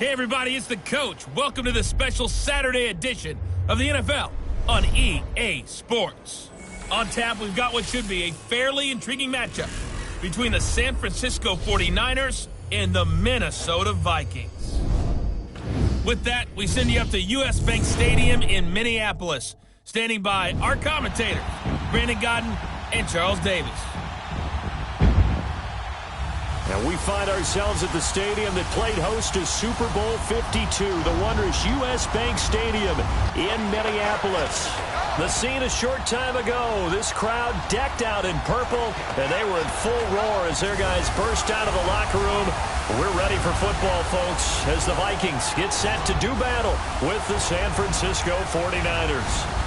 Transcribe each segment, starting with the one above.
Hey everybody, it's the coach. Welcome to the special Saturday edition of the NFL on EA Sports. On tap, we've got what should be a fairly intriguing matchup between the San Francisco 49ers and the Minnesota Vikings. With that, we send you up to US Bank Stadium in Minneapolis. Standing by our commentators, Brandon Godden and Charles Davis. And we find ourselves at the stadium that played host to Super Bowl 52, the wondrous US Bank Stadium in Minneapolis. The scene a short time ago, this crowd decked out in purple, and they were in full roar as their guys burst out of the locker room. We're ready for football, folks, as the Vikings get set to do battle with the San Francisco 49ers.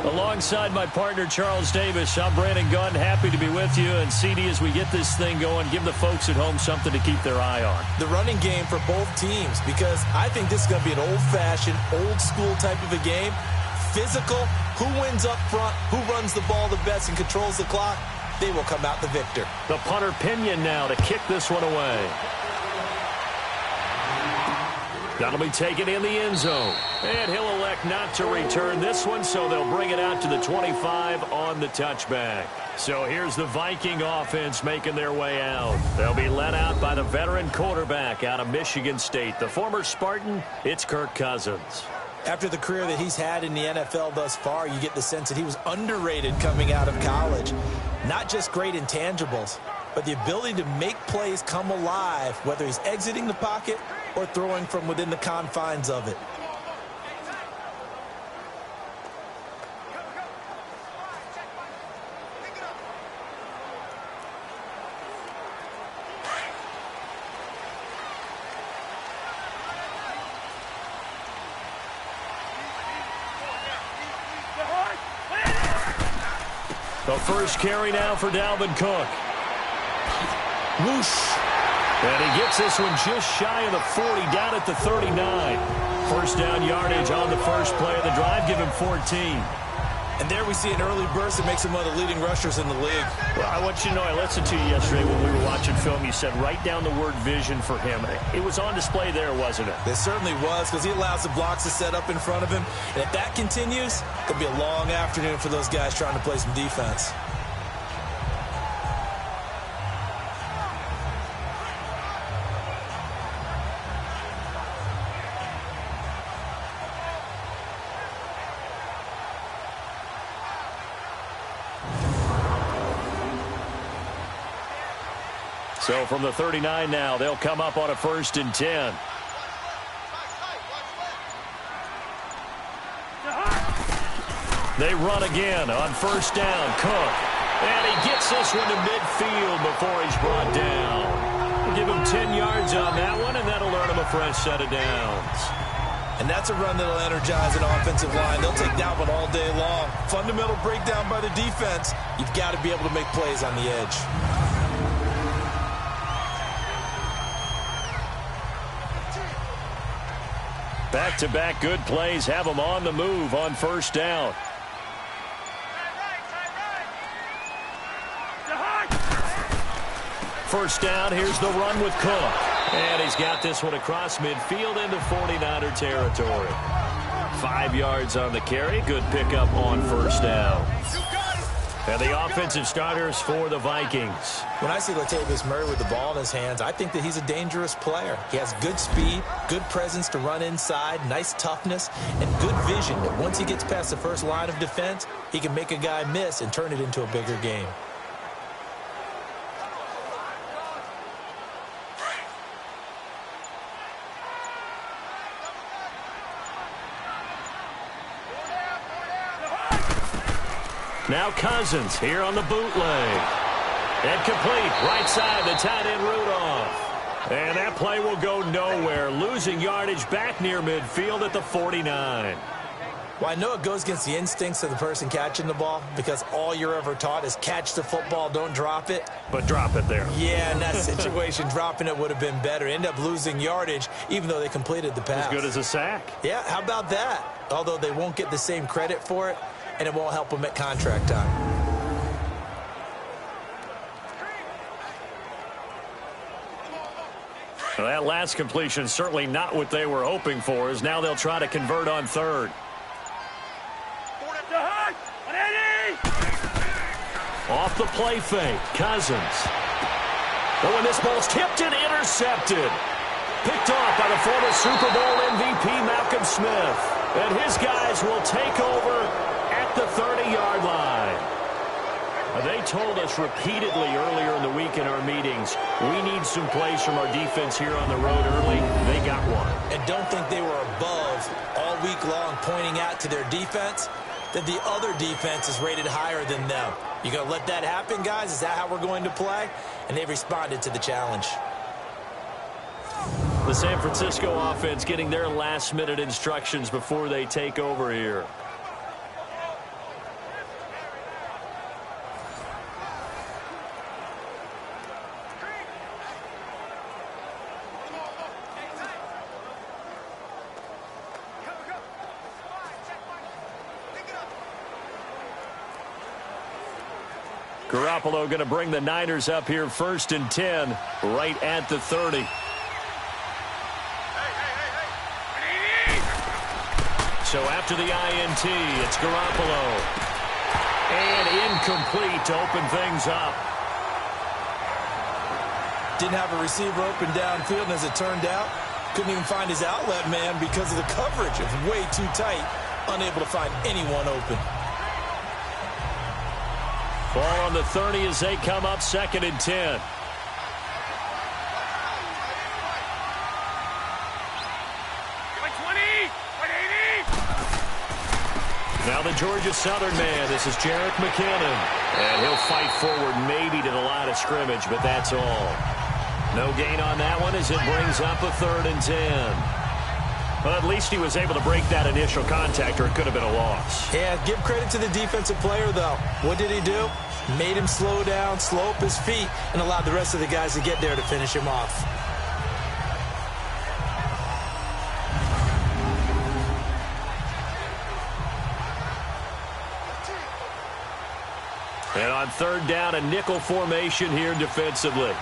Alongside my partner, Charles Davis, I'm Brandon Gunn. Happy to be with you. And CD, as we get this thing going, give the folks at home something to keep their eye on. The running game for both teams, because I think this is going to be an old-fashioned, old-school type of a game. Physical, who wins up front, who runs the ball the best and controls the clock, they will come out the victor. The punter Pinion now to kick this one away. That'll be taken in the end zone. And he'll elect not to return this one, so they'll bring it out to the 25 on the touchback. So here's the Viking offense making their way out. They'll be led out by the veteran quarterback out of Michigan State. The former Spartan, it's Kirk Cousins. After the career that he's had in the NFL thus far, you get the sense that he was underrated coming out of college. Not just great intangibles, but the ability to make plays come alive, whether he's exiting the pocket or throwing from within the confines of it. The first carry now for Dalvin Cook. Whoosh. And he gets this one just shy of the 40, down at the 39. First down yardage on the first play of the drive, give him 14. And there we see an early burst that makes him one of the leading rushers in the league. Well, I want you to know, I listened to you yesterday when we were watching film. You said write down the word vision for him. It was on display there, wasn't it? It certainly was, because he allows the blocks to set up in front of him. And if that continues, it'll be a long afternoon for those guys trying to play some defense. So from the 39 now, they'll come up on a 1st and 10. They run again on 1st down. Cook. And he gets this one to midfield before he's brought down. We'll give him 10 yards on that one, and that'll earn him a fresh set of downs. And that's a run that'll energize an offensive line. They'll take that one all day long. Fundamental breakdown by the defense. You've got to be able to make plays on the edge. Back-to-back good plays have them on the move on 1st down. First down, here's the run with Cook. And he's got this one across midfield into 49er territory. 5 yards on the carry. Good pickup on 1st down. And the offensive starters for the Vikings. When I see Latavius Murray with the ball in his hands, I think that he's a dangerous player. He has good speed, good presence to run inside, nice toughness, and good vision that once he gets past the first line of defense, he can make a guy miss and turn it into a bigger game. Now Cousins here on the bootleg. And complete. Right side, the tight end Rudolph. And that play will go nowhere. Losing yardage back near midfield at the 49. Well, I know it goes against the instincts of the person catching the ball, because all you're ever taught is catch the football, don't drop it. But drop it there. Yeah, in that situation, dropping it would have been better. End up losing yardage, even though they completed the pass. As good as a sack. Yeah, how about that? Although they won't get the same credit for it, and it won't help them at contract time. Well, that last completion certainly not what they were hoping for, as now they'll try to convert on third. Off the play fake, Cousins. But when this ball's tipped and intercepted. Picked off by the former Super Bowl MVP Malcolm Smith. And his guys will take over at the 30-yard line. They told us repeatedly earlier in the week in our meetings, we need some plays from our defense here on the road early. They got one. And don't think they were above all week long pointing out to their defense that the other defense is rated higher than them. You going to let that happen, guys? Is that how we're going to play? And they responded to the challenge. The San Francisco offense getting their last-minute instructions before they take over here. Garoppolo going to bring the Niners up here 1st and 10, right at the 30. So after the INT, it's Garoppolo. And incomplete to open things up. Didn't have a receiver open downfield, and as it turned out, couldn't even find his outlet man because of the coverage. It was way too tight, unable to find anyone open. Ball on the 30 as they come up 2nd and 10. Now the Georgia Southern man, this is Jerick McKinnon. And he'll fight forward maybe to the line of scrimmage, but that's all. No gain on that one as it brings up a 3rd and 10. Well, at least he was able to break that initial contact, or it could have been a loss. Yeah, give credit to the defensive player, though. What did he do? Made him slow down, slow up his feet, and allowed the rest of the guys to get there to finish him off. And on 3rd down, a nickel formation here defensively.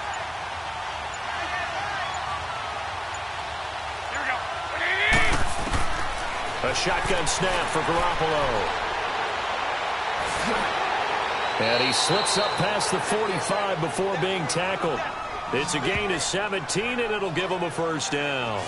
A shotgun snap for Garoppolo. And he slips up past the 45 before being tackled. It's a gain of 17, and it'll give him a 1st down.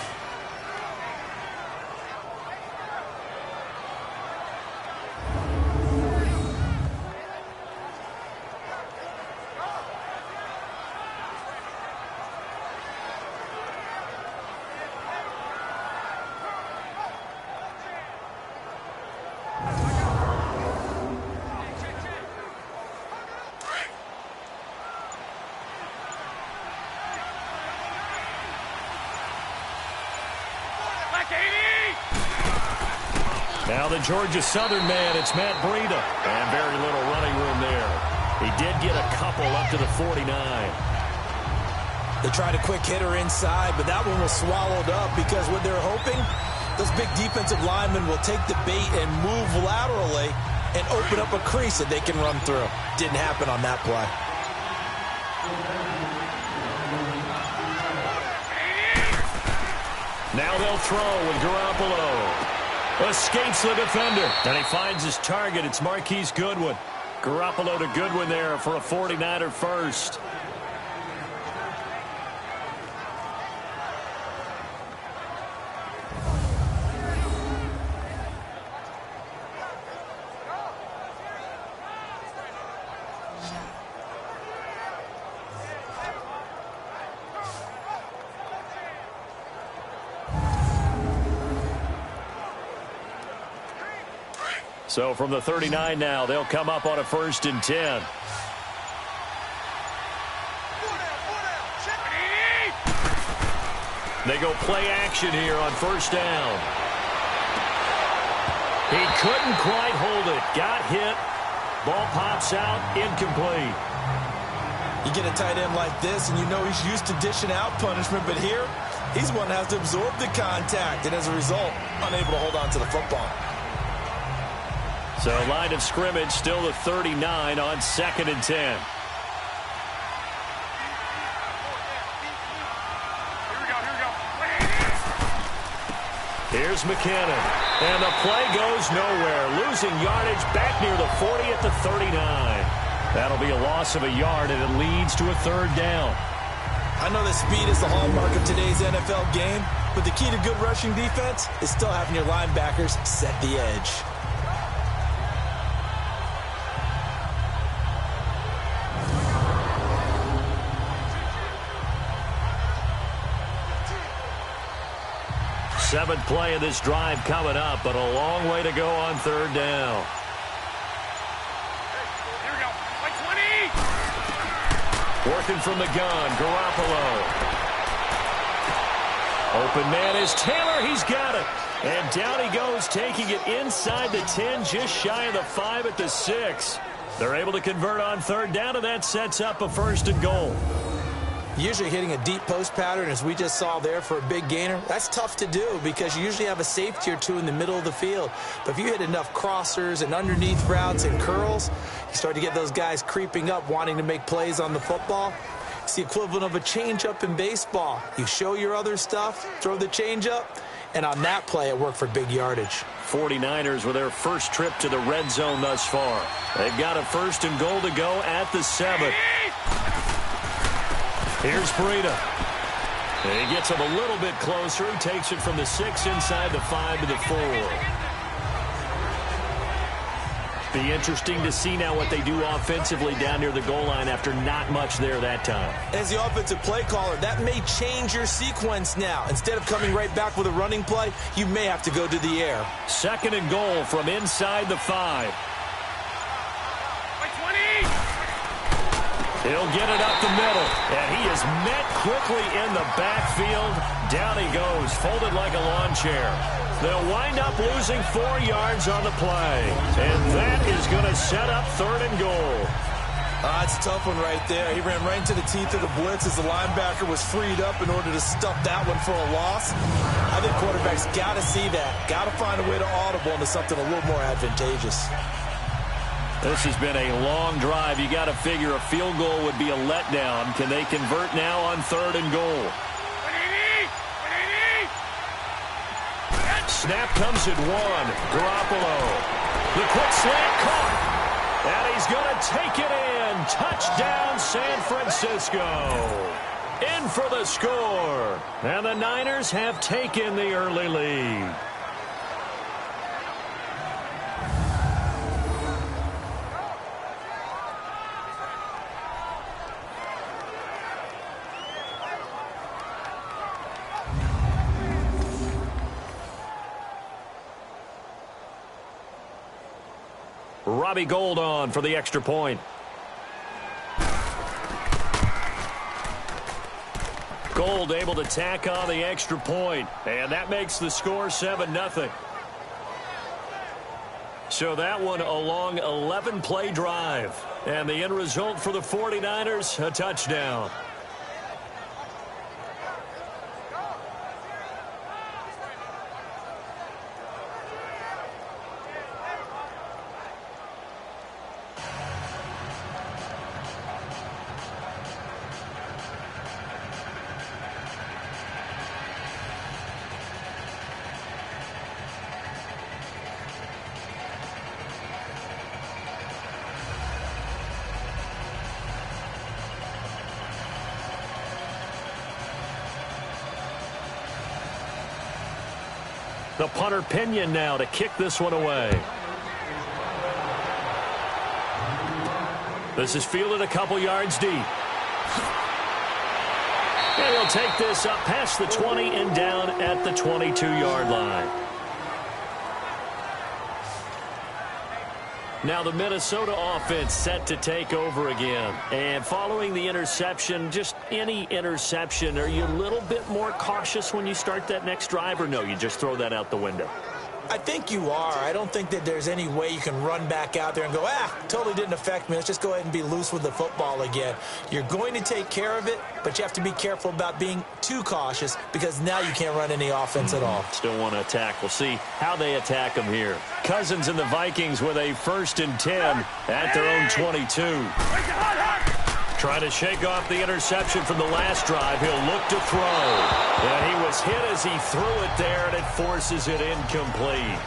Now the Georgia Southern man, it's Matt Breida. And very little running room there. He did get a couple up to the 49. They tried a quick hitter inside, but that one was swallowed up because what they're hoping, those big defensive linemen will take the bait and move laterally and open up a crease that they can run through. Didn't happen on that play. Now they'll throw with Garoppolo. Escapes the defender. And he finds his target. It's Marquise Goodwin. Garoppolo to Goodwin there for a 49er first. So from the 39 now, they'll come up on a 1st and 10. They go play action here on 1st down. He couldn't quite hold it. Got hit. Ball pops out. Incomplete. You get a tight end like this, and you know he's used to dishing out punishment, but here, he's one that has to absorb the contact, and as a result, unable to hold on to the football. So line of scrimmage still the 39 on 2nd and 10. Here's McKinnon. And the play goes nowhere. Losing yardage back near the 40 at the 39. That'll be a loss of a yard, and it leads to a third down. I know that speed is the hallmark of today's NFL game, but the key to good rushing defense is still having your linebackers set the edge. Seventh play of this drive coming up, but a long way to go on third down. Here we go. Play 20. Working from the gun, Garoppolo. Open man is Taylor. He's got it. And down he goes, taking it inside the 10, just shy of the 5 at the 6. They're able to convert on third down, and that sets up a first and goal. Usually hitting a deep post pattern, as we just saw there, for a big gainer, that's tough to do because you usually have a safety or two in the middle of the field. But if you hit enough crossers and underneath routes and curls, you start to get those guys creeping up, wanting to make plays on the football. It's the equivalent of a changeup in baseball. You show your other stuff, throw the changeup, and on that play, it worked for big yardage. 49ers with their first trip to the red zone thus far. They've got a first and goal to go at the 7. Here's Breida. He gets him a little bit closer. He takes it from the 6 inside the 5 to the 4. Be interesting to see now what they do offensively down near the goal line after not much there that time. As the offensive play caller, that may change your sequence now. Instead of coming right back with a running play, you may have to go to the air. Second and goal from inside the 5. He'll get it up the middle, and he is met quickly in the backfield. Down he goes, folded like a lawn chair. They'll wind up losing 4 yards on the play, and that is going to set up third and goal. It's a tough one right there. He ran right into the teeth of the blitz as the linebacker was freed up in order to stuff that one for a loss. I think quarterbacks got to see that, got to find a way to audible into something a little more advantageous. This has been a long drive. You got to figure a field goal would be a letdown. Can they convert now on third and goal? Snap comes at 1. Garoppolo. The quick slant caught. And he's going to take it in. Touchdown, San Francisco. In for the score. And the Niners have taken the early lead. Robbie Gould on for the extra point. Gould able to tack on the extra point, and that makes the score 7-0. So that one a long 11-play drive, and the end result for the 49ers, a touchdown. The punter Pinion now to kick this one away. This is fielded a couple yards deep. And he'll take this up past the 20 and down at the 22-yard line. Now the Minnesota offense set to take over again. And following the interception, just any interception, are you a little bit more cautious when you start that next drive, or no, you just throw that out the window? I think you are. I don't think that there's any way you can run back out there and go, totally didn't affect me. Let's just go ahead and be loose with the football again. You're going to take care of it, but you have to be careful about being too cautious because now you can't run any offense at all. Still want to attack. We'll see how they attack them here. Cousins and the Vikings with a 1st and 10 at their own 22. Trying to shake off the interception from the last drive. He'll look to throw. And he was hit as he threw it there, and it forces it incomplete.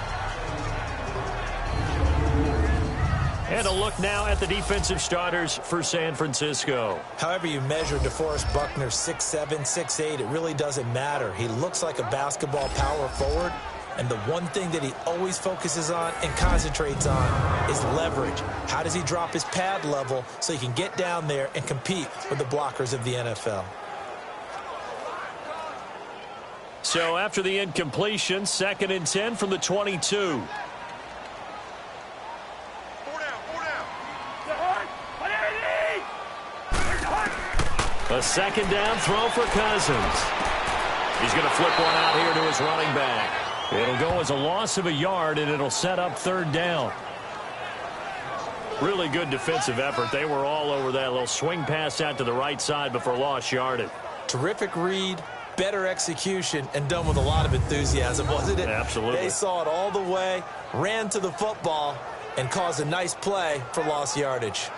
And a look now at the defensive starters for San Francisco. However you measure DeForest Buckner, 6'7", 6'8", it really doesn't matter. He looks like a basketball power forward. And the one thing that he always focuses on and concentrates on is leverage. How does he drop his pad level so he can get down there and compete with the blockers of the NFL? So after the incompletion, 2nd and 10 from the 22. A 2nd down throw for Cousins. He's going to flip one out here to his running back. It'll go as a loss of a yard, and it'll set up 3rd down. Really good defensive effort. They were all over that little swing pass out to the right side before lost yardage. Terrific read, better execution, and done with a lot of enthusiasm, wasn't it? Absolutely. They saw it all the way, ran to the football, and caused a nice play for lost yardage.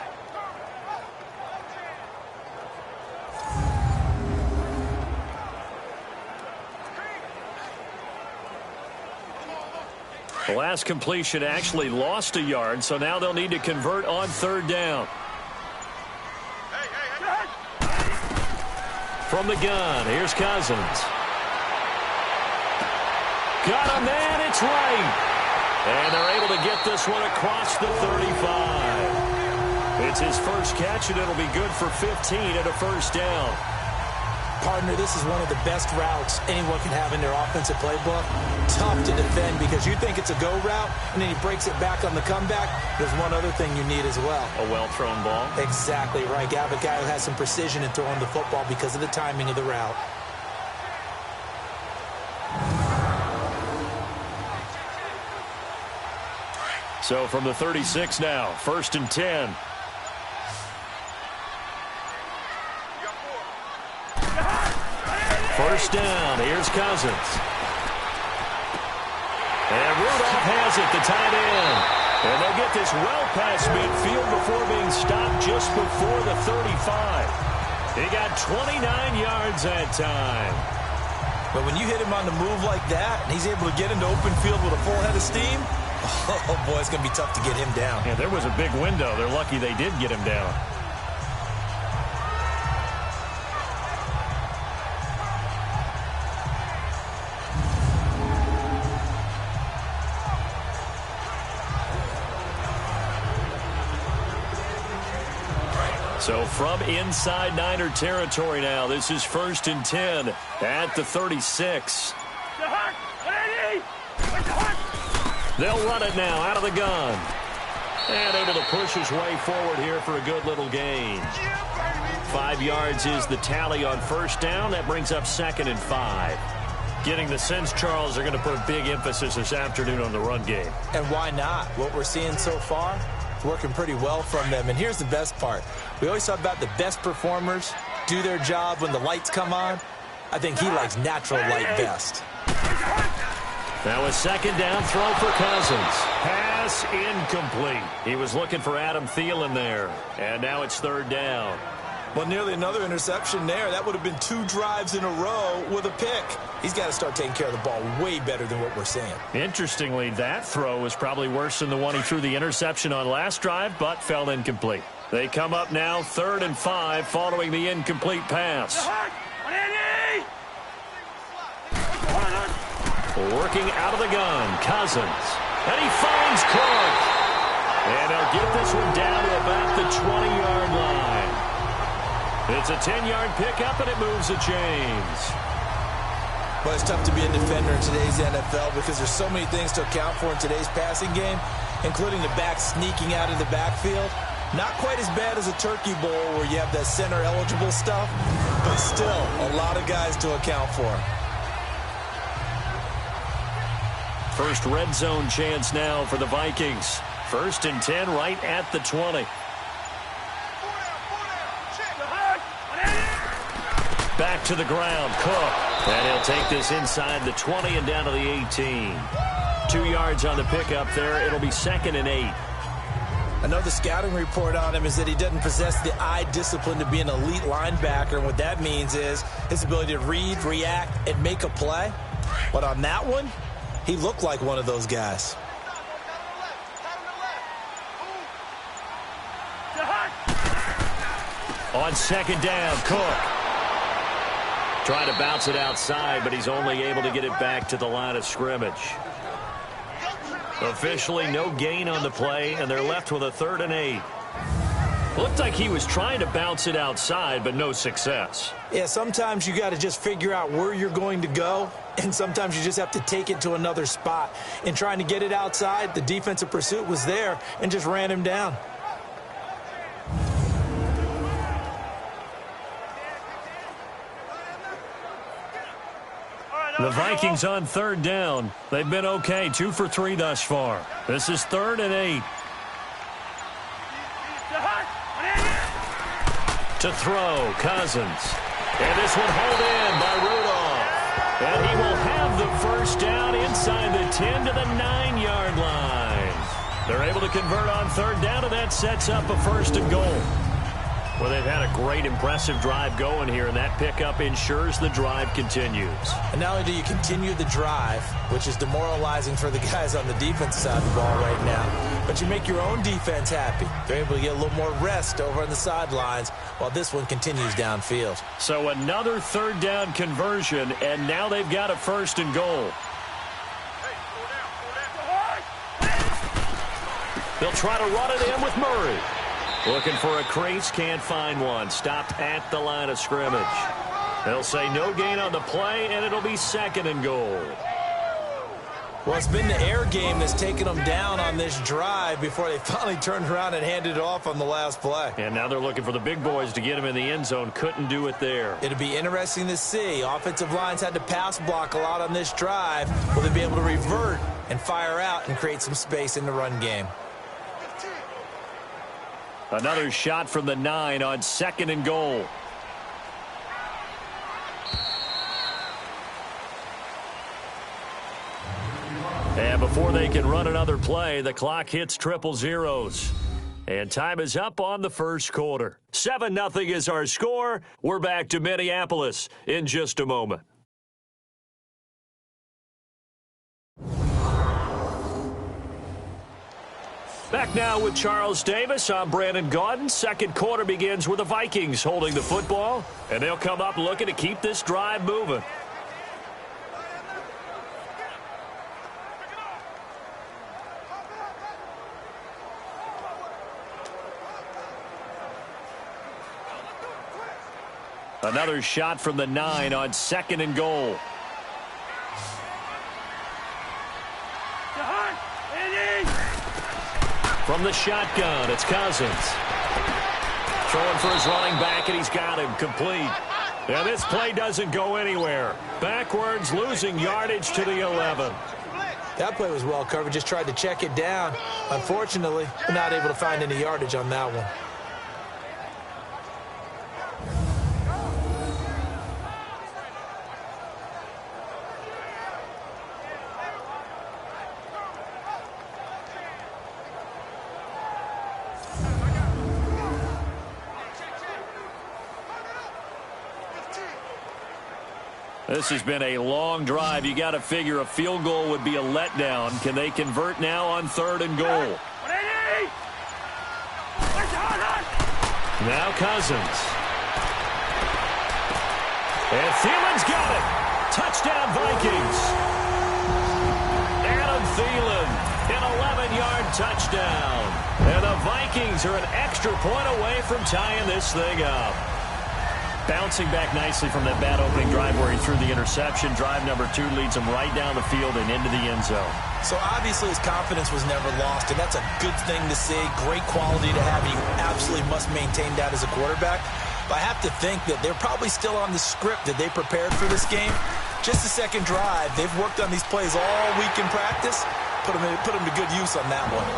The last completion actually lost a yard, so now they'll need to convert on 3rd down. From the gun, here's Cousins. Got him, man, it's right. And they're able to get this one across the 35. It's his first catch, and it'll be good for 15 and a 1st down. Partner, this is one of the best routes anyone can have in their offensive playbook. Tough to defend because you think it's a go route, and then he breaks it back on the comeback. There's one other thing you need as well. A well-thrown ball. Exactly right. You have a guy who has some precision in throwing the football because of the timing of the route. So from the 36 now, 1st and 10. First down, here's Cousins. And Rudolph has it, the tight end. And they'll get this well past midfield before being stopped just before the 35. He got 29 yards that time. But when you hit him on the move like that, and he's able to get into open field with a full head of steam, oh boy, it's going to be tough to get him down. Yeah, there was a big window. They're lucky they did get him down. So from inside Niner territory now, this is 1st and 10 at the 36. They'll run it now out of the gun. And able to push his way forward here for a good little gain. 5 yards is the tally on 1st down. That brings up 2nd and 5. Getting the sense, Charles, they're going to put a big emphasis this afternoon on the run game. And why not? What we're seeing so far, working pretty well from them. And here's the best part. We always talk about the best performers do their job when the lights come on. I think he likes natural light best. Now a 2nd down throw for Cousins. Pass incomplete. He was looking for Adam Thielen there. And now it's 3rd down. Well, nearly another interception there. That would have been 2 drives in a row with a pick. He's got to start taking care of the ball way better than what we're seeing. Interestingly, that throw was probably worse than the one he threw the interception on last drive, but fell incomplete. They come up now 3rd and 5 following the incomplete pass. Working out of the gun, Cousins. And he finds Clark. And he'll get this one down to about the 20-yard line. It's a 10-yard pickup, and it moves the chains. Well, it's tough to be a defender in today's NFL because there's so many things to account for in today's passing game, including the back sneaking out of the backfield. Not quite as bad as a turkey bowl where you have that center-eligible stuff, but still a lot of guys to account for. First red zone chance now for the Vikings. 1st and 10 right at the 20. Back to the ground, Cook. And he'll take this inside the 20 and down to the 18. 2 yards on the pickup there. It'll be 2nd and 8. Another scouting report on him is that he doesn't possess the eye discipline to be an elite linebacker. And what that means is his ability to read, react, and make a play. But on that one, he looked like one of those guys. On second down, Cook. Trying to bounce it outside, but he's only able to get it back to the line of scrimmage. Officially, no gain on the play, and they're left with a 3rd and 8. Looked like he was trying to bounce it outside, but no success. Yeah, sometimes you got to just figure out where you're going to go, and sometimes you just have to take it to another spot. In trying to get it outside, the defensive pursuit was there and just ran him down. The Vikings on 3rd down. They've been okay, 2 for 3 thus far. This is 3rd and 8. To throw, Cousins. And this one hauled in by Rudolph. And he will have the first down inside the 10 to the 9-yard line. They're able to convert on 3rd down, and that sets up a 1st and goal. Well, they've had a great, impressive drive going here, and that pickup ensures the drive continues. And not only do you continue the drive, which is demoralizing for the guys on the defense side of the ball right now, but you make your own defense happy. They're able to get a little more rest over on the sidelines while this one continues downfield. So another 3rd down conversion, and now they've got a 1st and goal. They'll try to run it in with Murray. Looking for a crease, can't find one. Stopped at the line of scrimmage. They'll say no gain on the play, and it'll be 2nd and goal. Well, it's been the air game that's taken them down on this drive before they finally turned around and handed it off on the last play. And now they're looking for the big boys to get him in the end zone. Couldn't do it there. It'll be interesting to see. Offensive lines had to pass block a lot on this drive. Will they be able to revert and fire out and create some space in the run game? Another shot from the 9 on 2nd and goal. And before they can run another play, the clock hits triple zeros. And time is up on the 1st quarter. 7-0 is our score. We're back to Minneapolis in just a moment. Back now with Charles Davis. I'm Brandon Gaudin. 2nd quarter begins with the Vikings holding the football, and they'll come up looking to keep this drive moving. Another shot from the 9 on 2nd and goal. From the shotgun, it's Cousins. Throwing for his running back, and he's got him complete. And this play doesn't go anywhere. Backwards, losing yardage to the 11. That play was well covered. Just tried to check it down. Unfortunately, not able to find any yardage on that one. This has been a long drive. You got to figure a field goal would be a letdown. Can they convert now on 3rd and goal? Now Cousins. And Thielen's got it. Touchdown Vikings. Adam Thielen, an 11-yard touchdown. And the Vikings are an extra point away from tying this thing up. Bouncing back nicely from that bad opening drive where he threw the interception. Drive number 2 leads him right down the field and into the end zone. So obviously his confidence was never lost, and that's a good thing to see. Great quality to have. You absolutely must maintain that as a quarterback. But I have to think that they're probably still on the script that they prepared for this game. Just the second drive. They've worked on these plays all week in practice. Put them to good use on that one.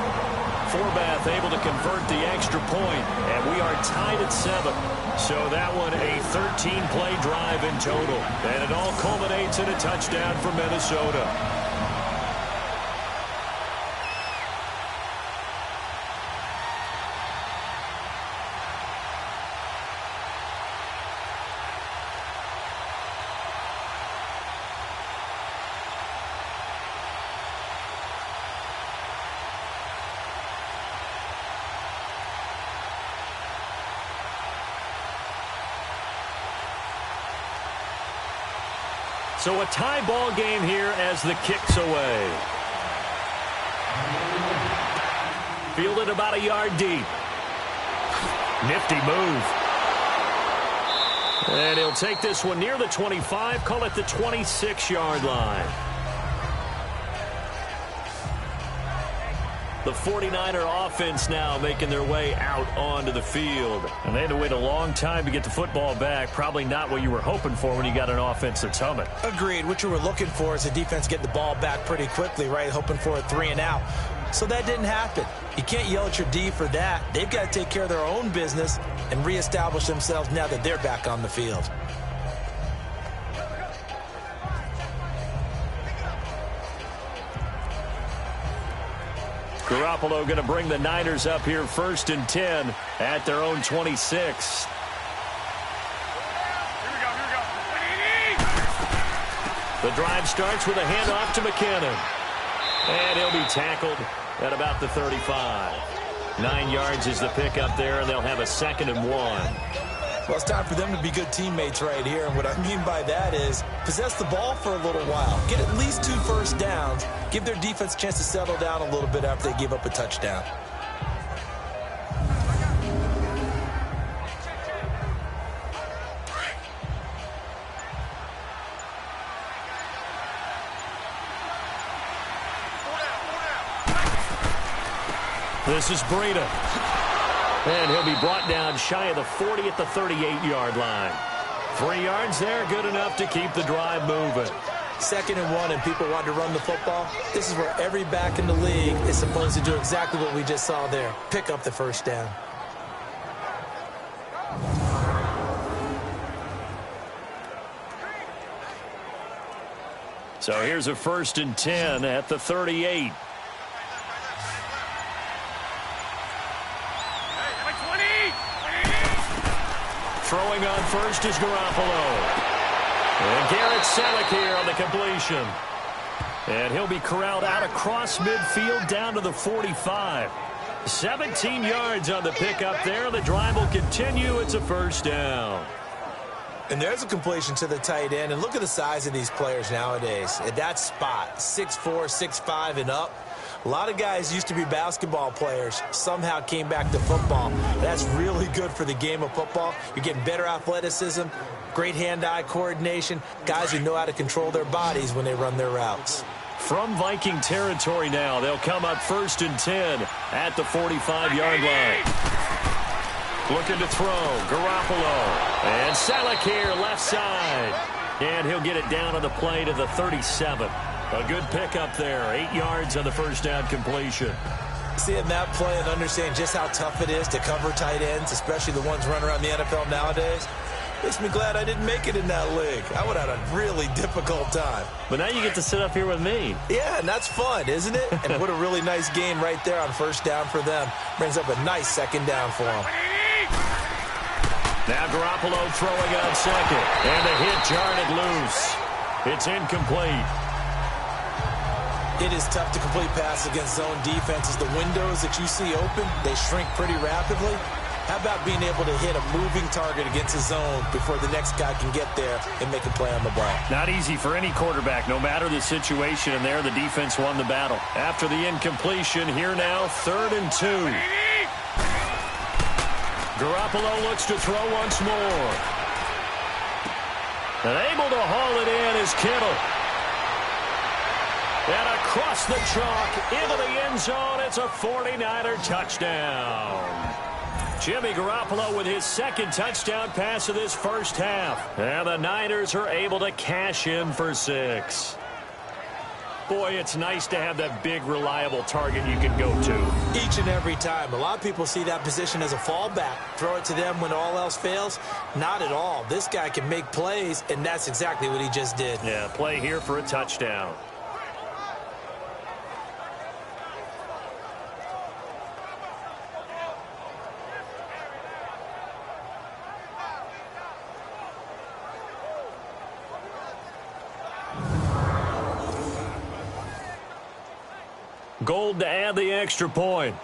Forbath able to convert the extra point, and we are tied at 7. So that one a 13-play drive in total, and it all culminates in a touchdown for Minnesota. So a tie ball game here as the kick's away. Fielded about a yard deep. Nifty move. And he'll take this one near the 25, call it the 26-yard line. The 49er offense now making their way out onto the field. And they had to wait a long time to get the football back. Probably not what you were hoping for when you got an offense that's humming. Agreed. What you were looking for is the defense getting the ball back pretty quickly, right? Hoping for a 3 and out. So that didn't happen. You can't yell at your D for that. They've got to take care of their own business and reestablish themselves now that they're back on the field. Garoppolo going to bring the Niners up here 1st and 10 at their own 26. The drive starts with a handoff to McKinnon. And he'll be tackled at about the 35. 9 yards is the pickup there, and they'll have a 2nd and 1. Well, it's time for them to be good teammates right here. And what I mean by that is possess the ball for a little while. Get at least 2 first downs. Give their defense a chance to settle down a little bit after they give up a touchdown. This is Breida. And he'll be brought down shy of the 40 at the 38-yard line. 3 yards there, good enough to keep the drive moving. 2nd and 1 and people want to run the football. This is where every back in the league is supposed to do exactly what we just saw there. Pick up the first down. So here's a 1st and 10 at the 38. Throwing on first is Garoppolo. And Garrett Selleck here on the completion. And he'll be corralled out across midfield down to the 45. 17 yards on the pickup there. The drive will continue. It's a 1st down. And there's a completion to the tight end. And look at the size of these players nowadays. At that spot, 6'4", 6'5", and up. A lot of guys used to be basketball players, somehow came back to football. That's really good for the game of football. You're getting better athleticism, great hand-eye coordination, guys who know how to control their bodies when they run their routes. From Viking territory now, they'll come up 1st and 10 at the 45-yard line. Looking to throw, Garoppolo. And Selleck here, left side. And he'll get it down on the play to the 37. A good pickup there. 8 yards on the 1st down completion. Seeing that play and understanding just how tough it is to cover tight ends, especially the ones running around the NFL nowadays, makes me glad I didn't make it in that league. I would have had a really difficult time. But now you get to sit up here with me. Yeah, and that's fun, isn't it? And what a really nice gain right there on 1st down for them. Brings up a nice 2nd down for them. Now Garoppolo throwing on 2nd. And the hit jarred it loose. It's incomplete. It is tough to complete passes against zone defenses. The windows that you see open, they shrink pretty rapidly. How about being able to hit a moving target against a zone before the next guy can get there and make a play on the ball? Not easy for any quarterback, no matter the situation. And there, the defense won the battle. After the incompletion, here now, 3rd and 2. Garoppolo looks to throw once more. And able to haul it in is Kittle. And across the chalk, into the end zone, it's a 49er touchdown. Jimmy Garoppolo with his 2nd touchdown pass of this 1st half. And the Niners are able to cash in for 6. Boy, it's nice to have that big, reliable target you can go to. Each and every time. A lot of people see that position as a fallback. Throw it to them when all else fails. Not at all. This guy can make plays, and that's exactly what he just did. Yeah, play here for a touchdown. Gold to add the extra point.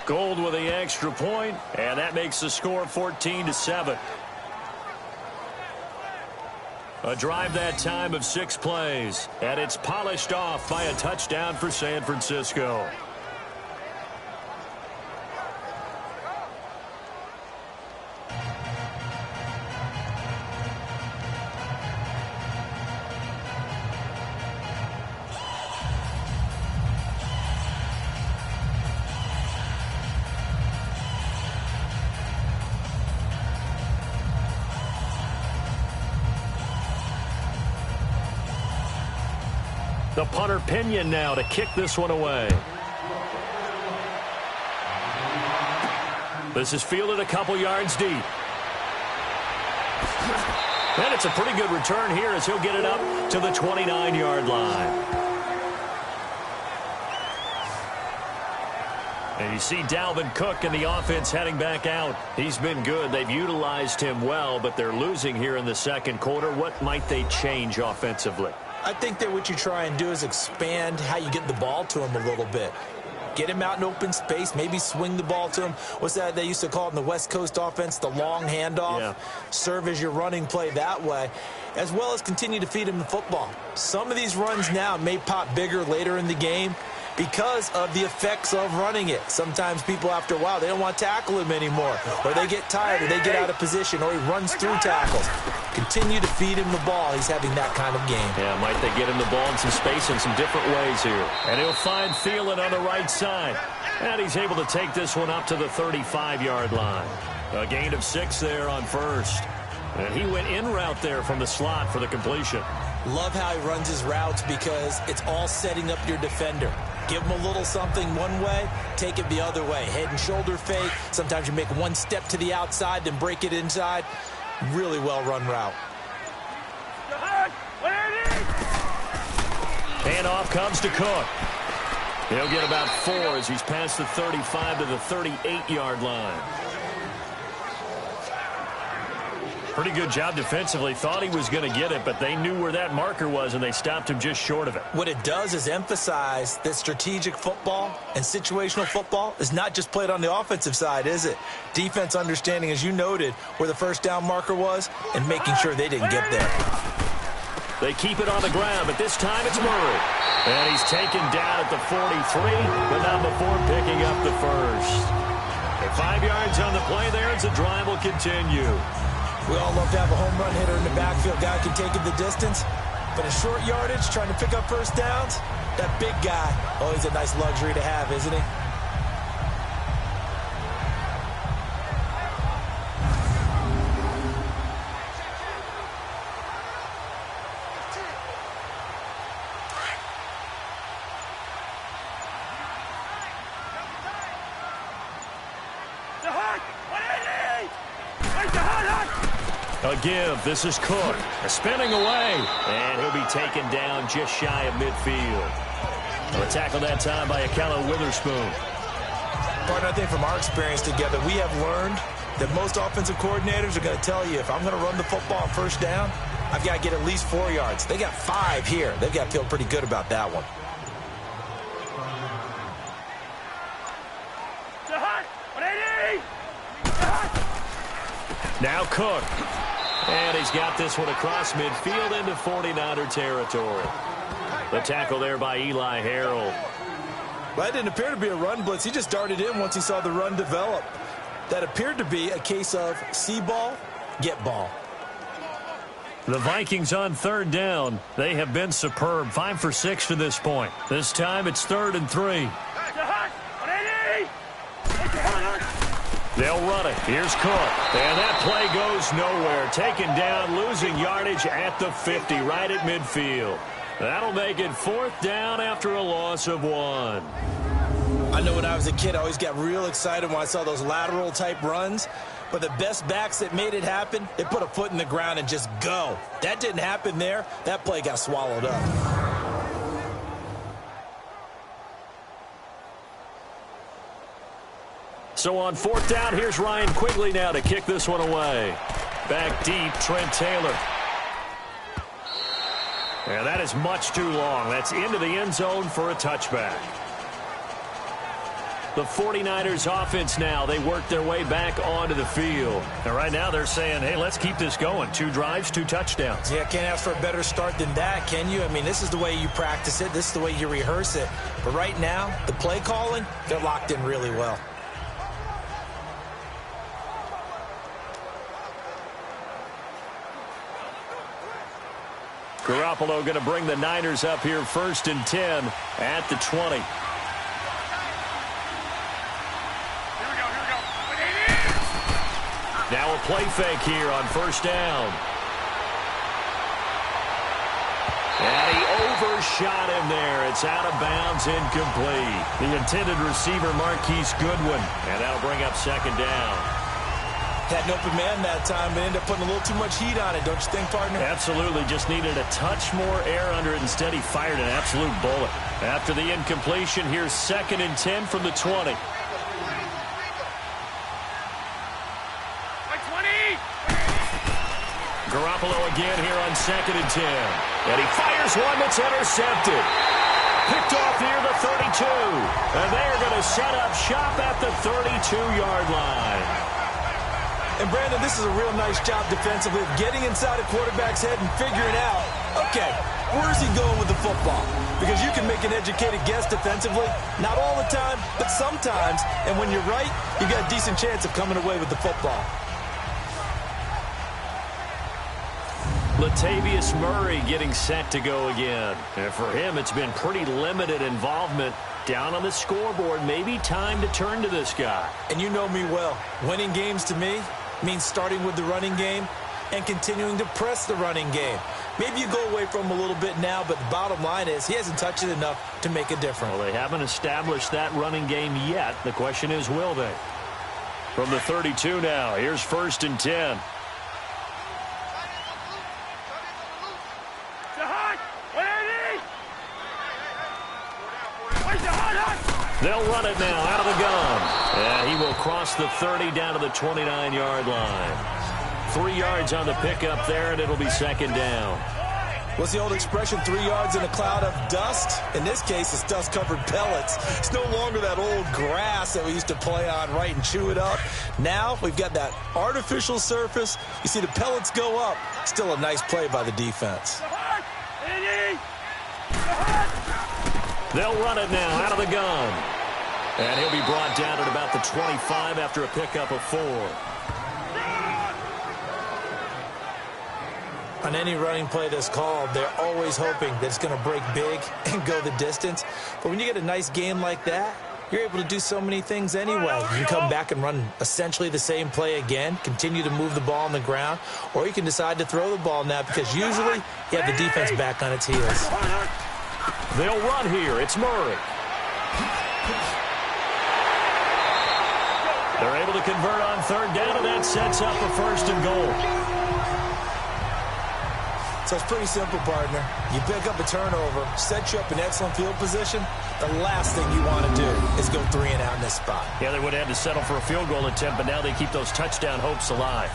Gold with the extra point, and that makes the score 14-7. A drive that time of 6 plays, and it's polished off by a touchdown for San Francisco. The punter Pinion now to kick this one away. This is fielded a couple yards deep. And it's a pretty good return here as he'll get it up to the 29-yard line. And you see Dalvin Cook and the offense heading back out. He's been good. They've utilized him well, but they're losing here in the second quarter. What might they change offensively? I think that what you try and do is expand how you get the ball to him a little bit. Get him out in open space, maybe swing the ball to him. What's that they used to call it in the West Coast offense, the long handoff? Yeah. Serve as your running play that way, as well as continue to feed him the football. Some of these runs now may pop bigger later in the game because of the effects of running it. Sometimes people, after a while, they don't want to tackle him anymore, or they get tired, or they get out of position, or he runs through tackles. Continue to feed him the ball. He's having that kind of game. Yeah, might they get him the ball in some space in some different ways here. And he'll find Thielen on the right side. And he's able to take this one up to the 35-yard line. A gain of 6 there on first. And he went in route there from the slot for the completion. Love how he runs his routes because it's all setting up your defender. Give him a little something one way, take it the other way. Head and shoulder fake. Sometimes you make one step to the outside, then break it inside. Really well-run route. Handoff comes to Cook. He'll get about 4 as he's past the 35 to the 38-yard line. Pretty good job defensively. Thought he was going to get it, but they knew where that marker was, and they stopped him just short of it. What it does is emphasize that strategic football and situational football is not just played on the offensive side, is it? Defense understanding, as you noted, where the first down marker was and making sure they didn't get there. They keep it on the ground, but this time it's Murray. And he's taken down at the 43, but not before picking up the first. And 5 yards on the play there as the drive will continue. We all love to have a home run hitter in the backfield. Guy can take it the distance. But in short yardage, trying to pick up first downs, that big guy, always a nice luxury to have, isn't he? A give. This is Cook. Spinning away. And he'll be taken down just shy of midfield. A tackle that time by Akello Witherspoon. Partner, I think from our experience together, we have learned that most offensive coordinators are going to tell you, if I'm going to run the football on first down, I've got to get at least 4 yards. They got 5 here. They've got to feel pretty good about that one. Now Cook. And he's got this one across midfield into 49er territory. The tackle there by Eli Harold. Well, that didn't appear to be a run blitz. He just darted in once he saw the run develop. That appeared to be a case of see ball, get ball. The Vikings on third down. They have been superb. 5 for 6 to this point. This time it's 3rd and 3. They'll run it. Here's Cook. And that play goes nowhere. Taken down, losing yardage at the 50, right at midfield. That'll make it 4th down after a loss of 1. I know when I was a kid, I always got real excited when I saw those lateral type runs. But the best backs that made it happen, they put a foot in the ground and just go. That didn't happen there. That play got swallowed up. So on 4th down, here's Ryan Quigley now to kick this one away. Back deep, Trent Taylor. And that is much too long. That's into the end zone for a touchback. The 49ers offense now, they work their way back onto the field. And right now they're saying, hey, let's keep this going. 2 drives, 2 touchdowns. Yeah, can't ask for a better start than that, can you? I mean, this is the way you practice it. This is the way you rehearse it. But right now, the play calling, they're locked in really well. Garoppolo going to bring the Niners up here 1st and 10 at the 20. Now a play fake here on 1st down. And he overshot him there. It's out of bounds, incomplete. The intended receiver, Marquise Goodwin. And that'll bring up 2nd down. Had an open man that time, but ended up putting a little too much heat on it, don't you think, partner? Absolutely. Just needed a touch more air under it. Instead, he fired an absolute bullet. After the incompletion, here's 2nd and 10 from the 20. Garoppolo again here on 2nd and 10. And he fires one that's intercepted. Picked off near the 32. And they're going to set up shop at the 32-yard line. And, Brandon, this is a real nice job defensively of getting inside a quarterback's head and figuring out, okay, where's he going with the football? Because you can make an educated guess defensively. Not all the time, but sometimes. And when you're right, you got a decent chance of coming away with the football. Latavius Murray getting set to go again. And for him, it's been pretty limited involvement down on the scoreboard. Maybe time to turn to this guy. And you know me well. Winning games to me means starting with the running game and continuing to press the running game. Maybe you go away from him a little bit now, but the bottom line is he hasn't touched it enough to make a difference. Well, they haven't established that running game yet. The question is, will they? From the 32 now, here's 1st and 10. They'll run it now out of the gun. And he will cross the 30 down to the 29-yard line. 3 yards on the pickup there, and it'll be 2nd down. What's the old expression, 3 yards in a cloud of dust? In this case, it's dust-covered pellets. It's no longer that old grass that we used to play on, right, and chew it up. Now we've got that artificial surface. You see the pellets go up. Still a nice play by the defense. They'll run it now out of the gun. And he'll be brought down at about the 25 after a pickup of 4. On any running play that's called, they're always hoping that it's going to break big and go the distance. But when you get a nice game like that, you're able to do so many things anyway. You can come back and run essentially the same play again, continue to move the ball on the ground, or you can decide to throw the ball now because usually you have the defense back on its heels. They'll run here. It's Murray. They're able to convert on 3rd down, and that sets up a 1st and goal. So it's pretty simple, partner. You pick up a turnover, set you up in excellent field position. The last thing you want to do is go 3 and out in this spot. Yeah, they would have had to settle for a field goal attempt, but now they keep those touchdown hopes alive.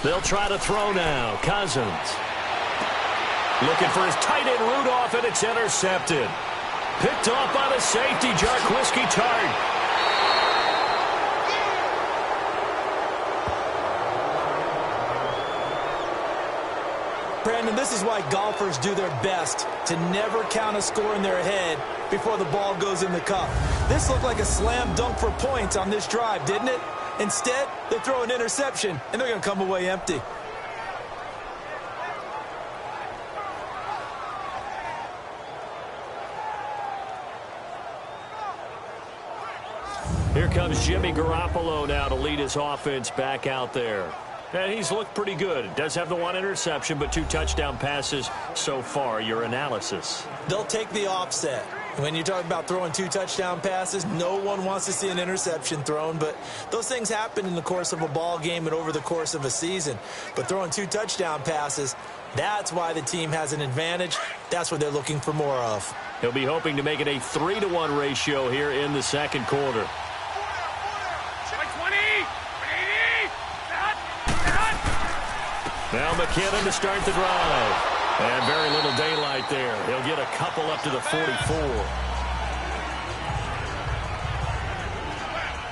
They'll try to throw now. Cousins. Looking for his tight end Rudolph, and it's intercepted. Picked off by the safety, Jarquiski Tart. Brandon, this is why golfers do their best to never count a score in their head before the ball goes in the cup. This looked like a slam dunk for points on this drive, didn't it? Instead, they throw an interception, and they're going to come away empty. Here comes Jimmy Garoppolo now to lead his offense back out there. And he's looked pretty good. Does have the 1 interception, but 2 touchdown passes so far. Your analysis. They'll take the offset. When you're talking about throwing 2 touchdown passes, no one wants to see an interception thrown, but those things happen in the course of a ball game and over the course of a season. But throwing 2 touchdown passes, that's why the team has an advantage. That's what they're looking for more of. He'll be hoping to make it a 3-to-1 ratio here in the second quarter. Now McKinnon to start the drive. And very little daylight there. He'll get a couple up to the 44.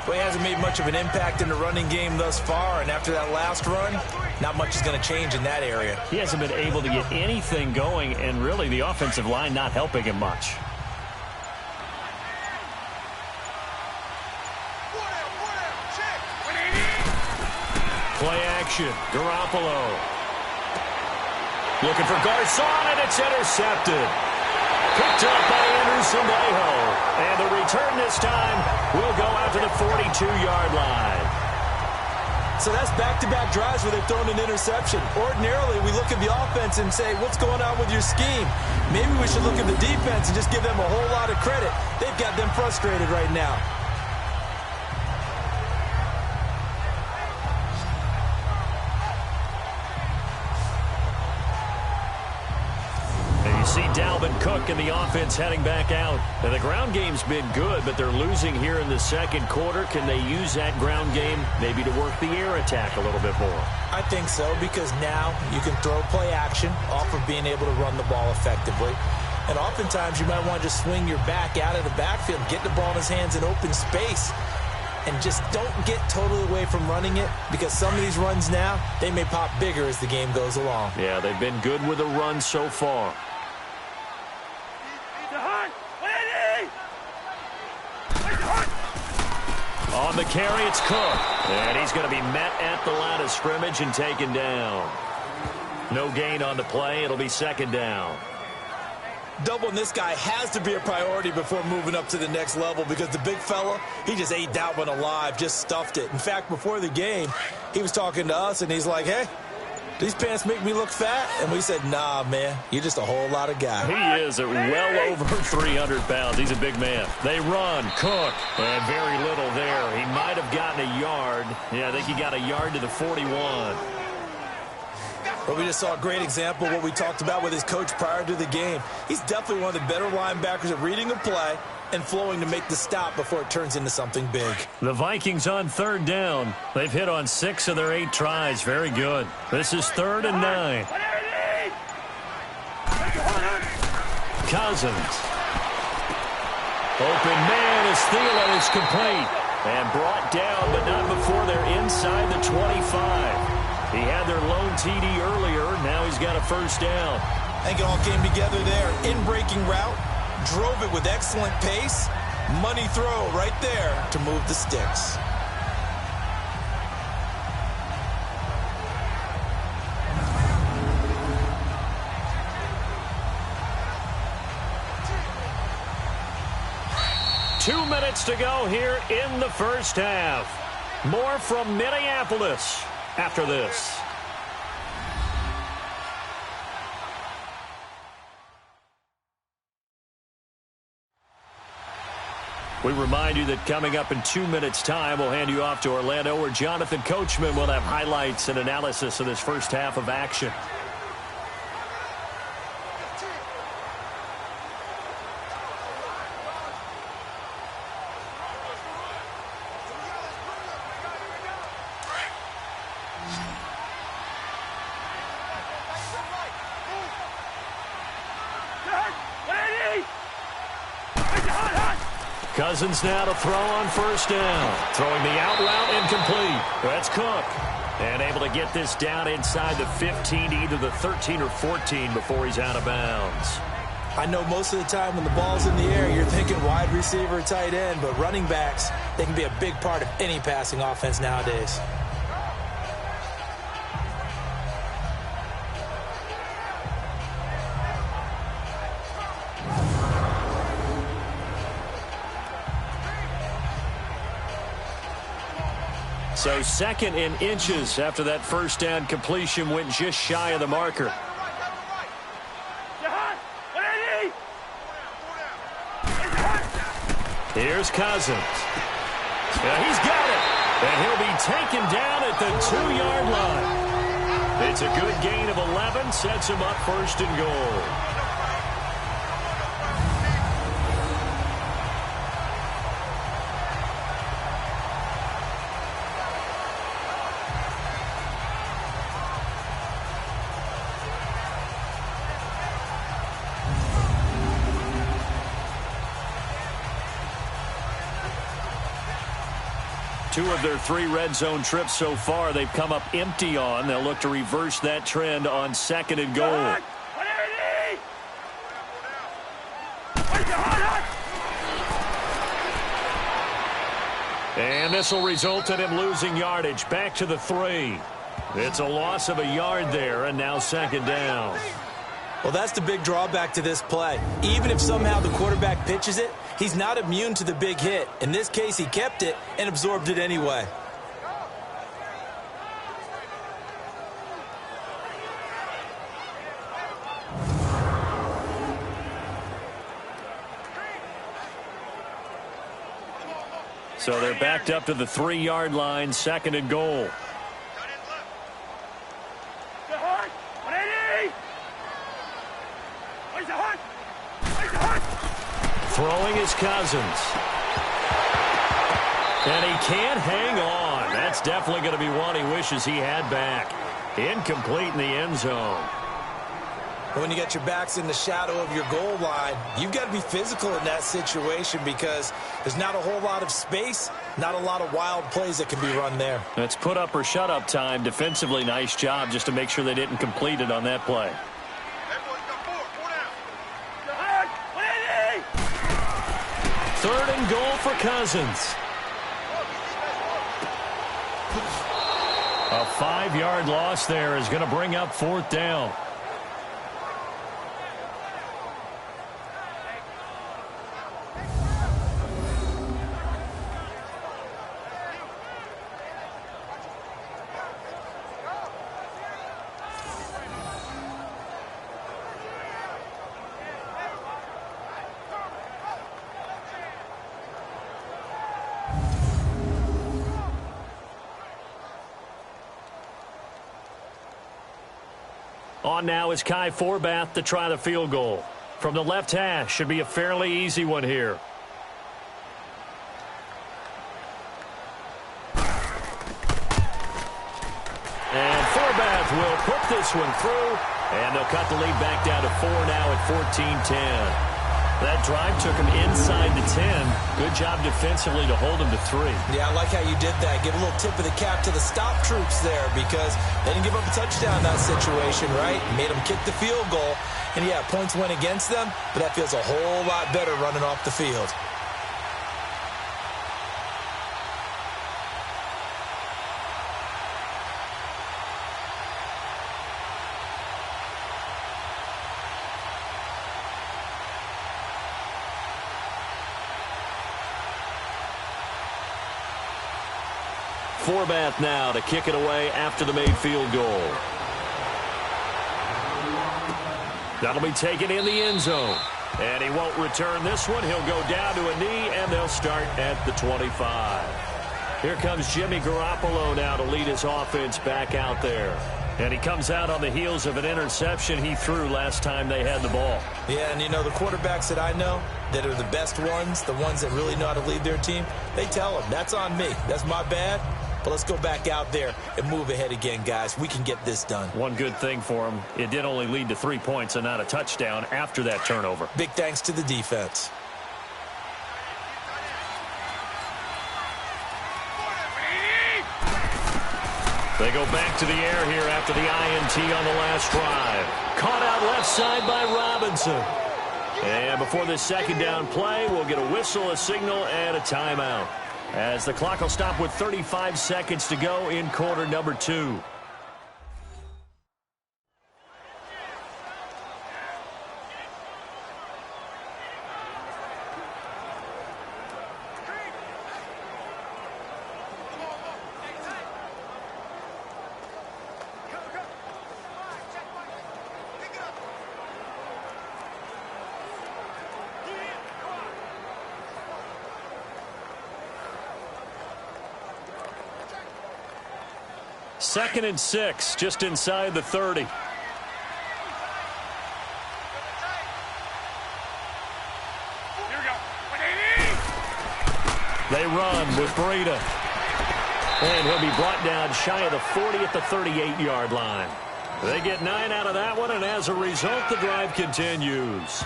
Well, he hasn't made much of an impact in the running game thus far, and after that last run, not much is going to change in that area. He hasn't been able to get anything going, and really the offensive line not helping him much. Play action. Garoppolo. Looking for Garcon, and it's intercepted. Picked up by Anderson Lejo. And the return this time will go out to the 42-yard line. So that's back-to-back drives where they've thrown an interception. Ordinarily, we look at the offense and say, what's going on with your scheme? Maybe we should look at the defense and just give them a whole lot of credit. They've got them frustrated right now. See Dalvin Cook and the offense heading back out. Now, the ground game's been good, but they're losing here in the second quarter. Can they use that ground game maybe to work the air attack a little bit more? I think so, because now you can throw play action off of being able to run the ball effectively. And oftentimes you might want to just swing your back out of the backfield, get the ball in his hands in open space, and just don't get totally away from running it, because some of these runs now, they may pop bigger as the game goes along. Yeah, they've been good with the run so far. On the carry, it's Cook. And he's going to be met at the line of scrimmage and taken down. No gain on the play. It'll be second down. Doubling this guy has to be a priority before moving up to the next level, because the big fella, he just ate that one alive, just stuffed it. In fact, before the game, he was talking to us, and he's like, hey, these pants make me look fat? And we said, nah, man, you're just a whole lot of guy. He is at well over 300 pounds. He's a big man. They run. Cook. And very little there. He might have gotten a yard. Yeah, I think he got a yard to the 41. But we just saw a great example of what we talked about with his coach prior to the game. He's definitely one of the better linebackers at reading a play and flowing to make the stop before it turns into something big. The Vikings on third down. They've hit on 6 of their 8 tries. Very good. This is 3rd and 9. Cousins. Open man as Thielen is complete. And brought down, but not before they're inside the 25. He had their lone TD earlier. Now he's got a first down. I think it all came together there. In-breaking route. Drove it with excellent pace. Money throw right there to move the sticks. Two minutes to go here in the first half. More from Minneapolis after this. We remind you that coming up in 2 minutes' time, we'll hand you off to Orlando, where Jonathan Coachman will have highlights and analysis of this first half of action. Cousins now to throw on first down. Throwing the out route incomplete. That's Cook. And able to get this down inside the 15 to either the 13 or 14 before he's out of bounds. I know most of the time when the ball's in the air, you're thinking wide receiver, tight end, but running backs, they can be a big part of any passing offense nowadays. So 2nd and inches after that first down completion went just shy of the marker. Here's Cousins. He's got it. And he'll be taken down at the 2-yard line. It's a good gain of 11. Sets him up first and goal. Two of their 3 red zone trips so far they've come up empty on. They'll look to reverse that trend on 2nd and goal. And this will result in him losing yardage back to the 3. It's a loss of a yard there, and now 2nd down. Well, that's the big drawback to this play. Even if somehow the quarterback pitches it, he's not immune to the big hit. In this case, he kept it and absorbed it anyway. So they're backed up to the 3-yard line, 2nd and goal. Throwing is Cousins. And he can't hang on. That's definitely going to be one he wishes he had back. Incomplete in the end zone. When you get your backs in the shadow of your goal line, you've got to be physical in that situation because there's not a whole lot of space, not a lot of wild plays that can be run there. That's put up or shut up time. Defensively, nice job just to make sure they didn't complete it on that play. 3rd and goal for Cousins. A 5-yard loss there is going to bring up 4th down. On now is Kai Forbath to try the field goal. From the left hash, should be a fairly easy one here. And Forbath will put this one through, and they'll cut the lead back down to 4 now at 14-10. That drive took him inside the 10. Good job defensively to hold him to 3. Yeah, I like how you did that. Give a little tip of the cap to the stop troops there because they didn't give up a touchdown in that situation, right? Made them kick the field goal. And, yeah, points went against them, but that feels a whole lot better running off the field. Forbath now to kick it away after the made field goal. That'll be taken in the end zone. And he won't return this one. He'll go down to a knee, and they'll start at the 25. Here comes Jimmy Garoppolo now to lead his offense back out there. And he comes out on the heels of an interception he threw last time they had the ball. Yeah, and you know, the quarterbacks that I know that are the best ones, the ones that really know how to lead their team, they tell them, that's on me. That's my bad. But let's go back out there and move ahead again, guys. We can get this done. One good thing for him, it did only lead to 3 points and not a touchdown after that turnover. Big thanks to the defense. They go back to the air here after the INT on the last drive. Caught out left side by Robinson. And before this second down play, we'll get a whistle, a signal, and a timeout, as the clock will stop with 35 seconds to go in quarter number 2. 2nd and 6, just inside the 30. They run with Breida. And he'll be brought down shy of the 40 at the 38-yard line. They get 9 out of that one, and as a result, the drive continues.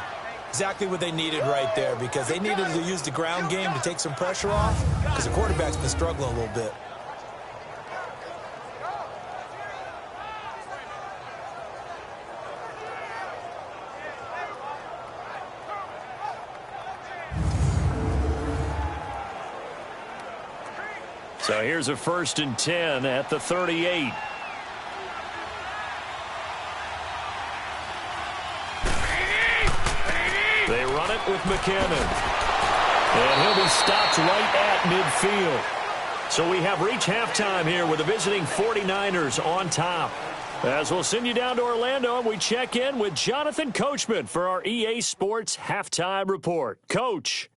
Exactly what they needed right there, because they needed to use the ground game to take some pressure off, because the quarterback's been struggling a little bit. So here's a 1st and 10 at the 38. They run it with McKinnon. And he'll be stopped right at midfield. So we have reached halftime here with the visiting 49ers on top. As we'll send you down to Orlando, and we check in with Jonathan Coachman for our EA Sports Halftime Report. Coach.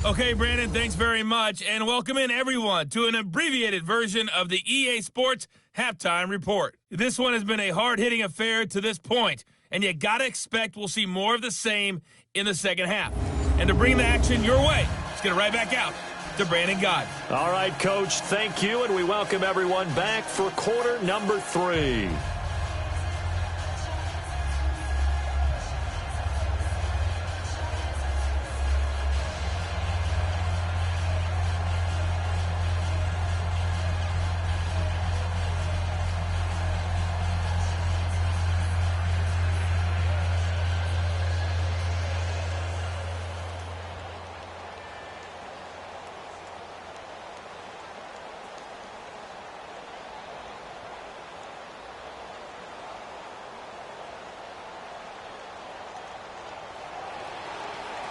Okay, Brandon, thanks very much, and welcome in everyone to an abbreviated version of the EA Sports Halftime Report. This one has been a hard-hitting affair to this point, and you got to expect we'll see more of the same in the second half. And to bring the action your way, let's get it right back out to Brandon Gott. All right, Coach, thank you, and we welcome everyone back for quarter number 3.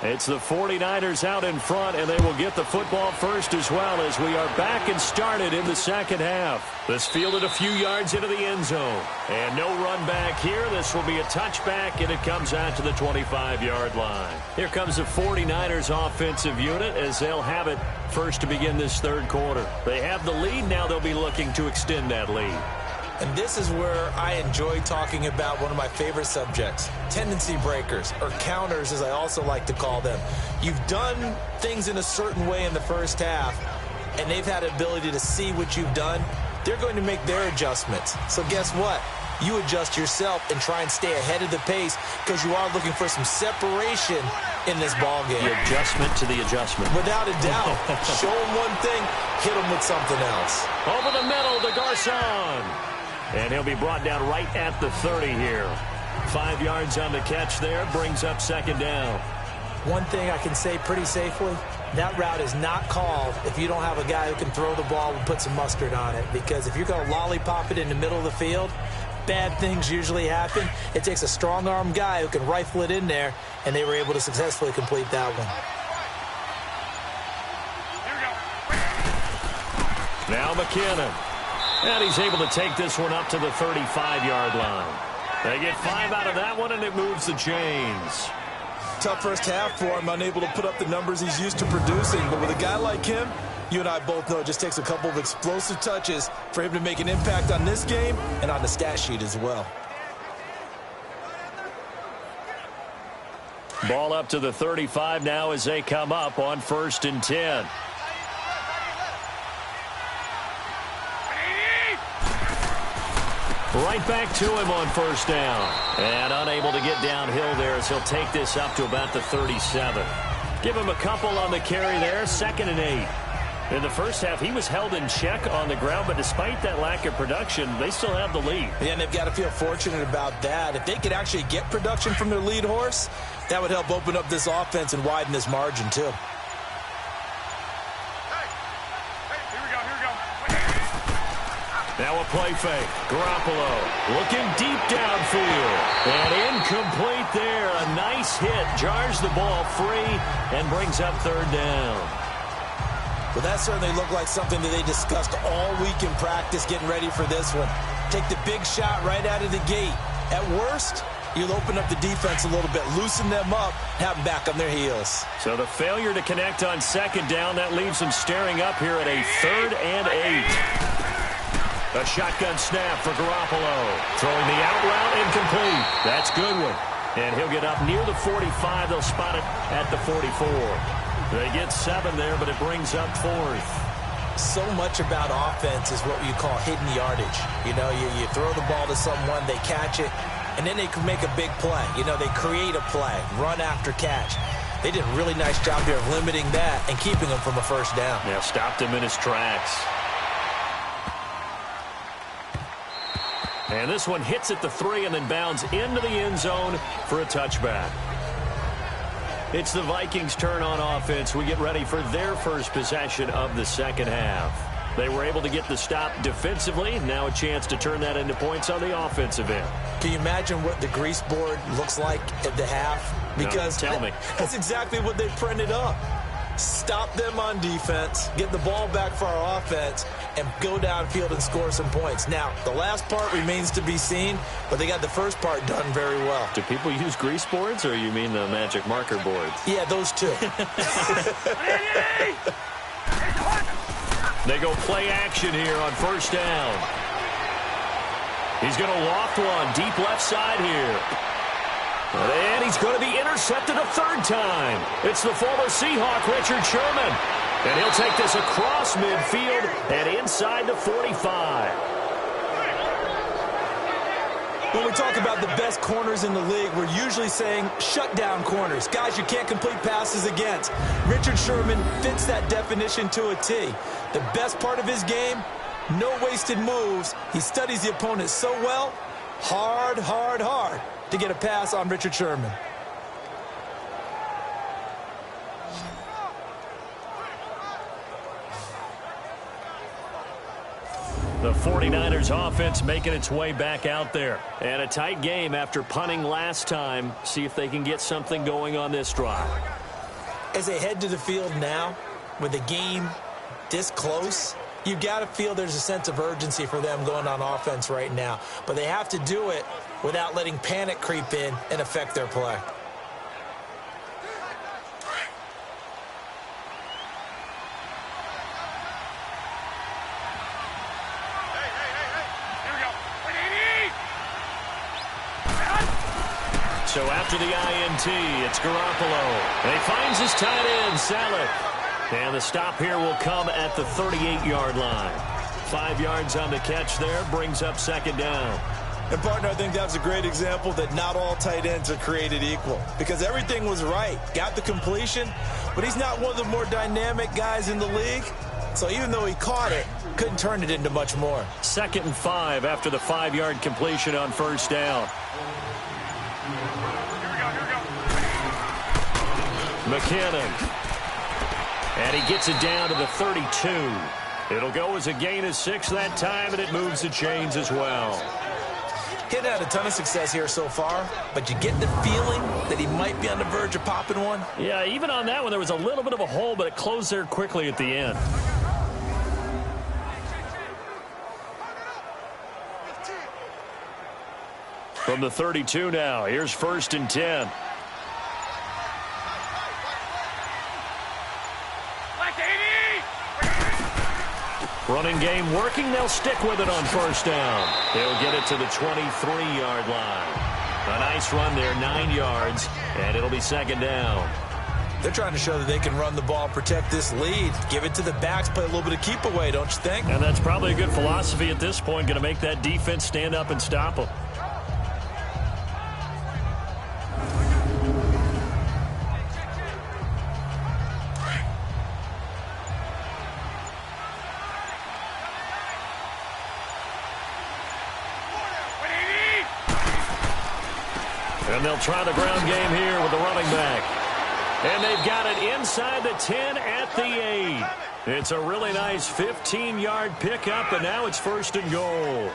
It's the 49ers out in front, and they will get the football first as well, as we are back and started in the second half. This fielded a few yards into the end zone. And no run back here. This will be a touchback, and it comes out to the 25-yard line. Here comes the 49ers offensive unit as they'll have it first to begin this third quarter. They have the lead. Now they'll be looking to extend that lead. And this is where I enjoy talking about one of my favorite subjects, tendency breakers, or counters as I also like to call them. You've done things in a certain way in the first half, and they've had the ability to see what you've done. They're going to make their adjustments. So guess what? You adjust yourself and try and stay ahead of the pace, because you are looking for some separation in this ball game. The adjustment to the adjustment. Without a doubt. Show them one thing, hit them with something else. Over the middle to Garcon. And he'll be brought down right at the 30 here. 5 yards on the catch there, brings up second down. One thing I can say pretty safely, that route is not called if you don't have a guy who can throw the ball and put some mustard on it. Because if you're going to lollipop it in the middle of the field, bad things usually happen. It takes a strong-arm guy who can rifle it in there, and they were able to successfully complete that one. Now McKinnon. And he's able to take this one up to the 35-yard line. They get 5 out of that one, and it moves the chains. Tough first half for him, unable to put up the numbers he's used to producing. But with a guy like him, you and I both know it just takes a couple of explosive touches for him to make an impact on this game and on the stat sheet as well. Ball up to the 35 now as they come up on 1st and 10. Right back to him on first down. And unable to get downhill there as he'll take this up to about the 37. Give him a couple on the carry there, 2nd and 8. In the first half, he was held in check on the ground, but despite that lack of production, they still have the lead. Yeah, and they've got to feel fortunate about that. If they could actually get production from their lead horse, that would help open up this offense and widen this margin too. Now a play fake. Garoppolo looking deep downfield. And incomplete there. A nice hit. Jars the ball free and brings up 3rd down. Well, that certainly looked like something that they discussed all week in practice getting ready for this one. Take the big shot right out of the gate. At worst, You'll open up the defense a little bit, loosen them up, have them back on their heels. So the failure to connect on second down, that leaves them staring up here at a 3rd and 8. A shotgun snap for Garoppolo. Throwing the out route incomplete. That's Goodwin. And he'll get up near the 45. They'll spot it at the 44. They get 7 there, but it brings up 4th. So much about offense is what you call hidden yardage. You know, you throw the ball to someone, they catch it, and then they can make a big play. You know, they create a play, run after catch. They did a really nice job here of limiting that and keeping him from a first down. Yeah, stopped him in his tracks. And this one hits at the 3 and then bounds into the end zone for a touchback. It's the Vikings' turn on offense. We get ready for their first possession of the second half. They were able to get the stop defensively. Now a chance to turn that into points on the offensive end. Can you imagine what the grease board looks like at the half? Because no, tell me. That's exactly what they printed up. Stop them on defense, get the ball back for our offense, and go downfield and score some points. Now, the last part remains to be seen, but they got the first part done very well. Do people use grease boards, or you mean the magic marker boards? Yeah, those two. They go play action here on first down. He's going to loft one deep left side here. And he's going to be intercepted a 3rd time. It's the former Seahawk, Richard Sherman. And he'll take this across midfield and inside the 45. When we talk about the best corners in the league, we're usually saying shutdown corners, guys you can't complete passes against. Richard Sherman fits that definition to a T. The best part of his game, no wasted moves. He studies the opponent so well, hard to get a pass on Richard Sherman. The 49ers offense making its way back out there. And a tight game after punting last time. See if they can get something going on this drive. As they head to the field now, with the game this close, you got to feel there's a sense of urgency for them going on offense right now. But they have to do it without letting panic creep in and affect their play. So after the INT, it's Garoppolo. And he finds his tight end, Salek. And the stop here will come at the 38-yard line. 5 yards on the catch there, brings up second down. And, partner, I think that was a great example that not all tight ends are created equal. Because everything was right. Got the completion, but he's not one of the more dynamic guys in the league. So even though he caught it, couldn't turn it into much more. 2nd and 5 after the 5-yard completion on first down. McKinnon. And he gets it down to the 32. It'll go as a gain of 6 that time, and it moves the chains as well. He hadn't had a ton of success here so far, but you get the feeling that he might be on the verge of popping one. Yeah, even on that one, there was a little bit of a hole, but it closed there quickly at the end. From the 32 now, here's 1st and 10. Running game working. They'll stick with it on first down. They'll get it to the 23-yard line. A nice run there, 9 yards, and it'll be second down. They're trying to show that they can run the ball, protect this lead, give it to the backs, play a little bit of keep away, don't you think? And that's probably a good philosophy at this point, going to make that defense stand up and stop them. And they'll try the ground game here with the running back. And they've got it inside the 10 at the 8. It's a really nice 15-yard pickup, and now it's 1st and goal.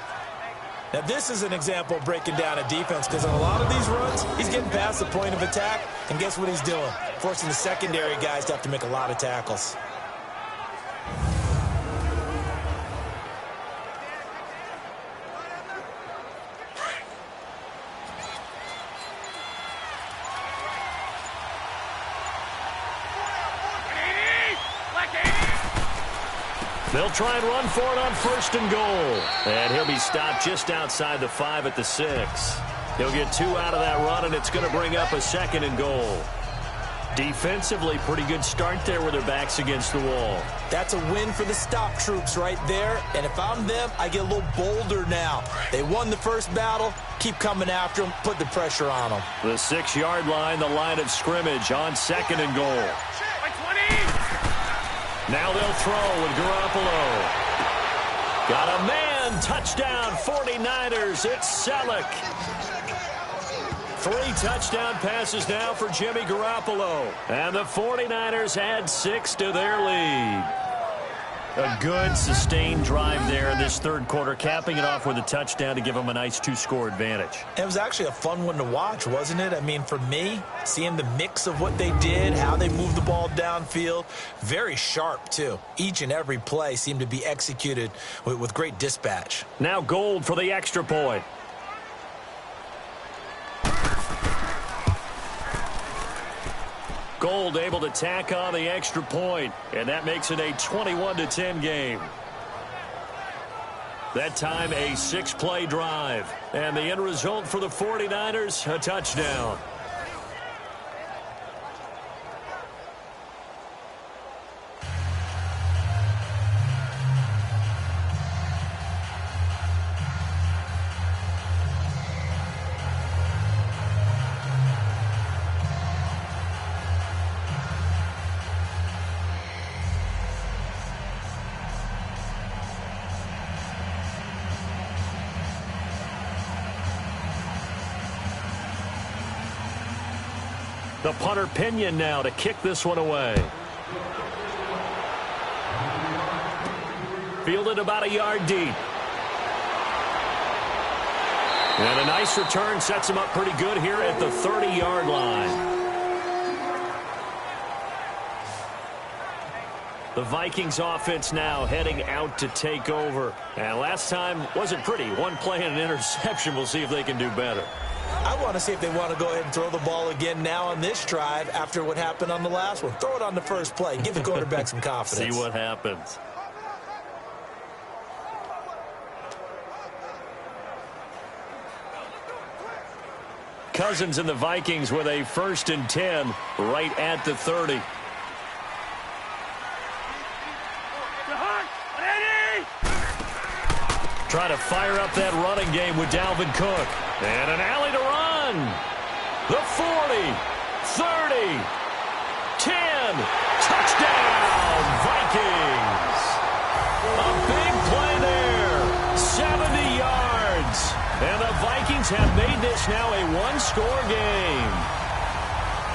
Now, this is an example of breaking down a defense, because on a lot of these runs, he's getting past the point of attack, and guess what he's doing? Forcing the secondary guys to have to make a lot of tackles. They'll try and run for it on 1st and goal. And he'll be stopped just outside the 5 at the 6. He'll get 2 out of that run, and it's going to bring up a 2nd and goal. Defensively, pretty good start there with their backs against the wall. That's a win for the stop troops right there. And if I'm them, I get a little bolder now. They won the first battle. Keep coming after them. Put the pressure on them. The 6-yard line, the line of scrimmage on 2nd and goal. Now they'll throw with Garoppolo. Got a man. Touchdown, 49ers. It's Selleck. 3 touchdown passes now for Jimmy Garoppolo. And the 49ers add 6 to their lead. A good, sustained drive there in this 3rd quarter, capping it off with a touchdown to give them a nice 2-score advantage. It was actually a fun one to watch, wasn't it? I mean, for me, seeing the mix of what they did, how they moved the ball downfield, very sharp, too. Each and every play seemed to be executed with great dispatch. Now Gold for the extra point. Gold able to tack on the extra point, and that makes it a 21-10 game. That time a 6-play drive, and the end result for the 49ers, a touchdown. The punter Pinion now to kick this one away. Fielded about a yard deep. And a nice return sets him up pretty good here at the 30-yard line. The Vikings offense now heading out to take over. And last time wasn't pretty. One play and an interception. We'll see if they can do better. I want to see if they want to go ahead and throw the ball again now on this drive after what happened on the last one. Throw it on the first play. Give the quarterback some confidence. See what happens. Cousins and the Vikings with a 1st and 10 right at the 30. Trying to fire up that running game with Dalvin Cook. And an alley to run. The 40, 30, 10. Touchdown, Vikings. A big play there. 70 yards. And the Vikings have made this now a 1-score game.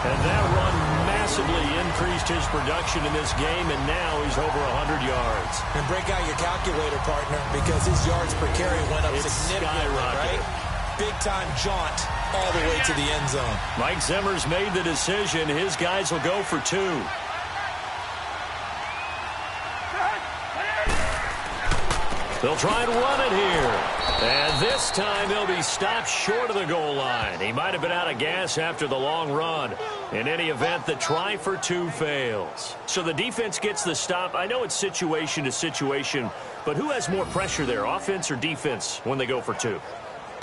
And that run massively increased his production in this game, and now he's over 100 yards. And break out your calculator, partner, because his yards per carry went up significantly, right? Big-time jaunt all the way to the end zone. Mike Zimmer's made the decision. His guys will go for 2. They'll try and run it here. And this time they'll be stopped short of the goal line. He might have been out of gas after the long run. In any event, the try for 2 fails. So the defense gets the stop. I know it's situation to situation, but who has more pressure there, offense or defense, when they go for 2?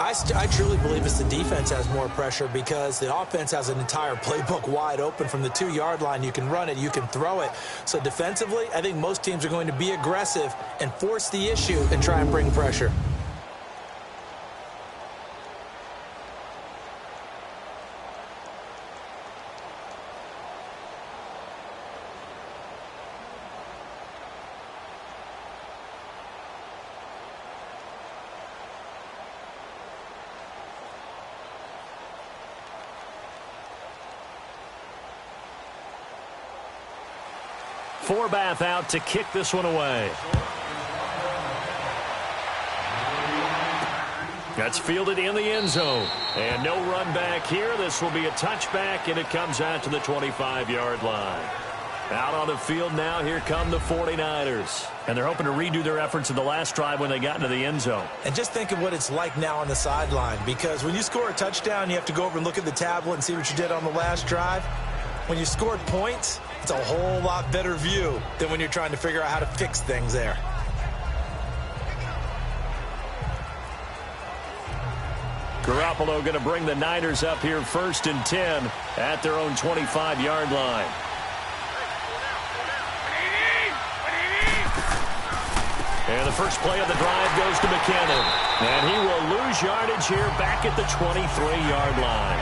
I truly believe it's the defense has more pressure because the offense has an entire playbook wide open from the 2-yard line. You can run it, you can throw it. So defensively, I think most teams are going to be aggressive and force the issue and try and bring pressure. Forbath out to kick this one away. That's fielded in the end zone. And no run back here. This will be a touchback, and it comes out to the 25-yard line. Out on the field now, here come the 49ers. And they're hoping to redo their efforts in the last drive when they got into the end zone. And just think of what it's like now on the sideline, because when you score a touchdown, you have to go over and look at the tablet and see what you did on the last drive. When you scored points, it's a whole lot better view than when you're trying to figure out how to fix things there. Garoppolo going to bring the Niners up here 1st and 10 at their own 25-yard line. And the first play of the drive goes to McKinnon. And he will lose yardage here back at the 23-yard line.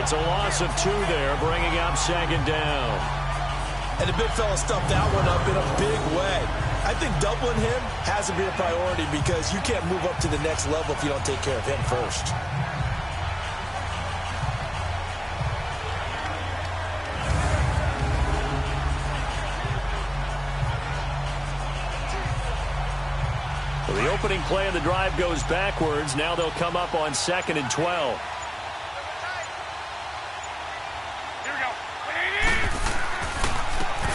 It's a loss of 2 there, bringing up 2nd down. And the big fella stuffed that one up in a big way. I think doubling him has to be a priority because you can't move up to the next level if you don't take care of him first. Well, the opening play of the drive goes backwards. Now they'll come up on 2nd and 12.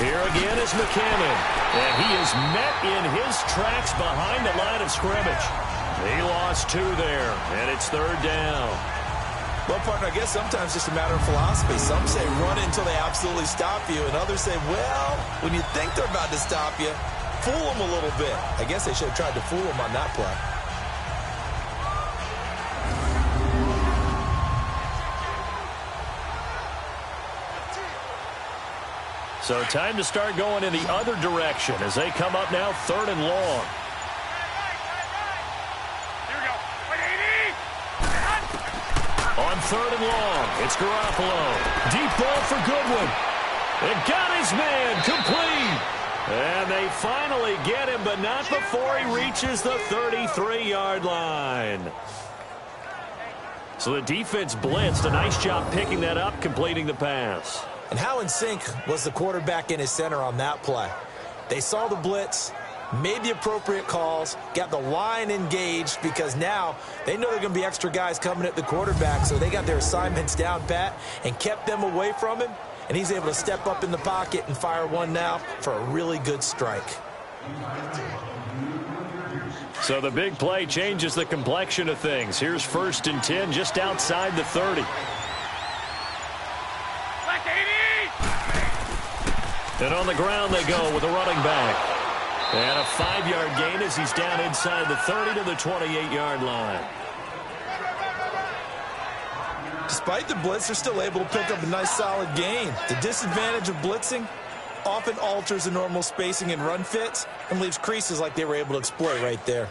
Here again is McKinnon, and he is met in his tracks behind the line of scrimmage. He lost 2 there, and it's 3rd down. Well, partner, I guess sometimes it's just a matter of philosophy. Some say run until they absolutely stop you, and others say, well, when you think they're about to stop you, fool them a little bit. I guess they should have tried to fool them on that play. So time to start going in the other direction as they come up now 3rd and long. Here we go. On 3rd and long, it's Garoppolo. Deep ball for Goodwin. It got his man complete. And they finally get him, but not before he reaches the 33-yard line. So the defense blitzed. A nice job picking that up, completing the pass. And how in sync was the quarterback in his center on that play? They saw the blitz, made the appropriate calls, got the line engaged because now they know there are going to be extra guys coming at the quarterback, so they got their assignments down pat and kept them away from him, and he's able to step up in the pocket and fire one now for a really good strike. So the big play changes the complexion of things. Here's 1st and 10 just outside the 30. And on the ground they go with a running back. And a 5-yard gain as he's down inside the 30 to the 28-yard line. Despite the blitz, they're still able to pick up a nice solid gain. The disadvantage of blitzing often alters the normal spacing and run fits and leaves creases like they were able to exploit right there.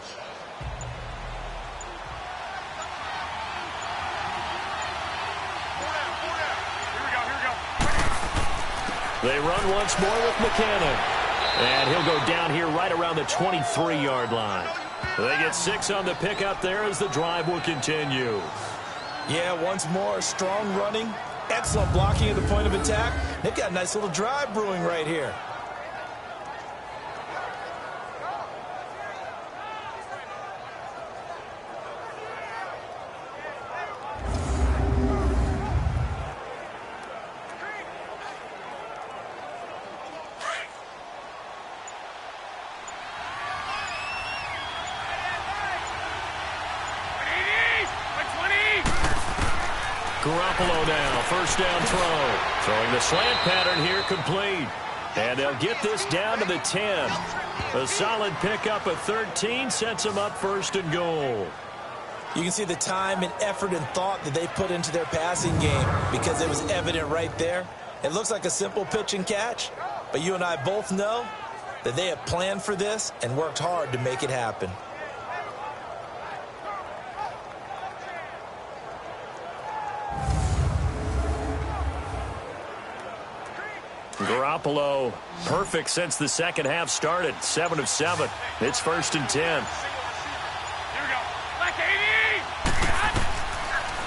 They run once more with McKinnon. And he'll go down here right around the 23-yard line. They get 6 on the pickup there as the drive will continue. Yeah, once more, strong running, excellent blocking at the point of attack. They've got a nice little drive brewing right here. Garoppolo now, 1st down throw. Throwing the slant pattern here, complete. And they'll get this down to the 10. A solid pickup of 13 sets them up 1st and goal. You can see the time and effort and thought that they put into their passing game because it was evident right there. It looks like a simple pitch and catch, but you and I both know that they have planned for this and worked hard to make it happen. Garoppolo, perfect since the second half started. 7 of 7. It's 1st and 10. Here we go. Black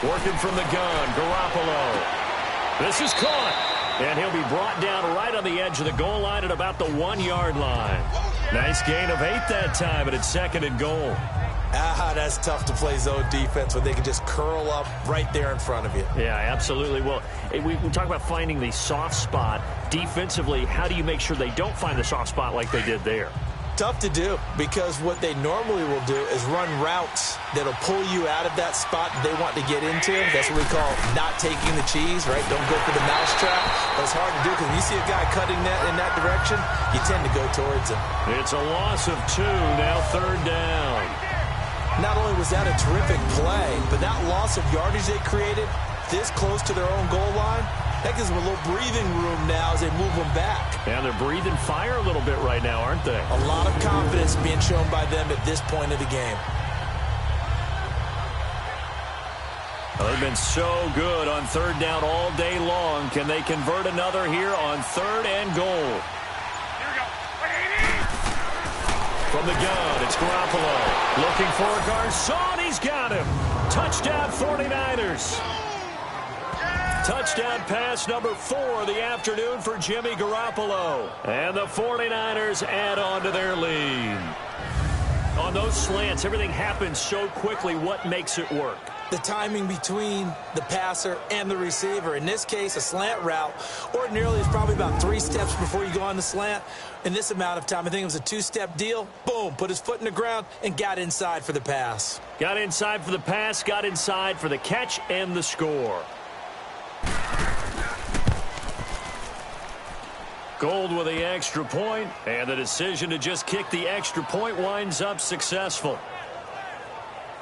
80. Working from the gun, Garoppolo. This is caught. And he'll be brought down right on the edge of the goal line at about the 1-yard line. Nice gain of 8 that time, and it's 2nd and goal. That's tough to play zone defense when they can just curl up right there in front of you. Yeah, absolutely. Well, we talk about finding the soft spot. Defensively, how do you make sure they don't find the soft spot like they did there? Tough to do because what they normally will do is run routes that'll pull you out of that spot they want to get into. That's what we call not taking the cheese, right? Don't go for the mousetrap. But it's hard to do because when you see a guy cutting that in that direction, you tend to go towards him. It's a loss of 2, now 3rd down. Not only was that a terrific play, but that loss of yardage they created this close to their own goal line, that gives them a little breathing room now as they move them back. And they're breathing fire a little bit right now, aren't they? A lot of confidence being shown by them at this point of the game. Well, they've been so good on third down all day long. Can they convert another here on third and goal? Here we go. From the gun, it's Garoppolo. Looking for Garcon. He's got him. Touchdown 49ers. Touchdown pass number 4 of the afternoon for Jimmy Garoppolo. And the 49ers add on to their lead. On those slants, everything happens so quickly. What makes it work? The timing between the passer and the receiver. In this case, a slant route ordinarily is probably about 3 steps before you go on the slant. In this amount of time, I think it was a 2-step deal. Boom, put his foot in the ground and got inside for the pass. Got inside for the pass, got inside for the catch and the score. Gold with the extra point, and the decision to just kick the extra point winds up successful.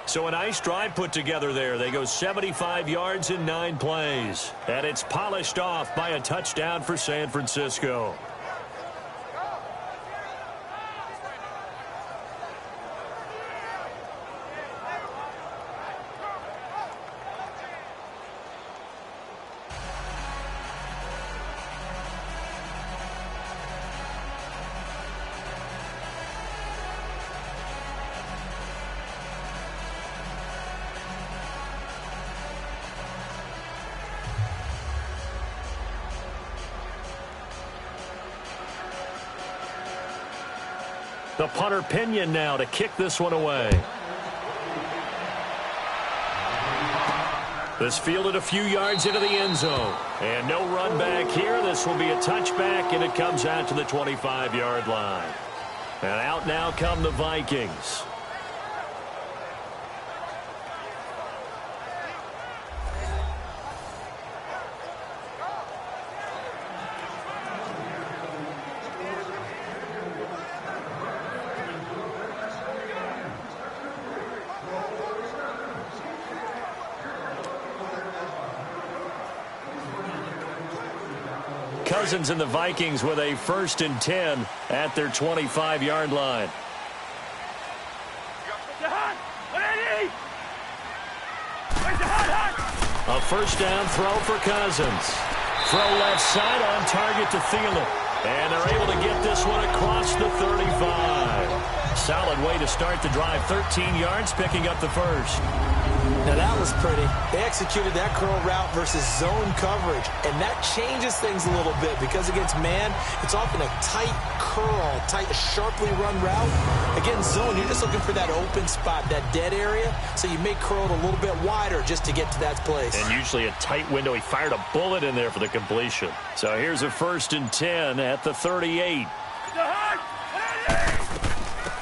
So a nice drive put together there. They go 75 yards in 9 plays. And it's polished off by a touchdown for San Francisco. The punter Pinion now to kick this one away. This fielded a few yards into the end zone. And no run back here. This will be a touchback, and it comes out to the 25-yard line. And out now come the Vikings. Cousins and the Vikings with a 1st and 10 at their 25-yard line. A first down throw for Cousins. Throw left side on target to Thielen. And they're able to get this one across the 35. Solid way to start the drive. 13 yards, picking up the first. Now that was pretty. They executed that curl route versus zone coverage, and that changes things a little bit because against man, it's often a tight curl, tight, sharply run route. Against zone, you're just looking for that open spot, that dead area, so you may curl it a little bit wider just to get to that place. And usually a tight window. He fired a bullet in there for the completion. So here's a 1st and 10 at the 38.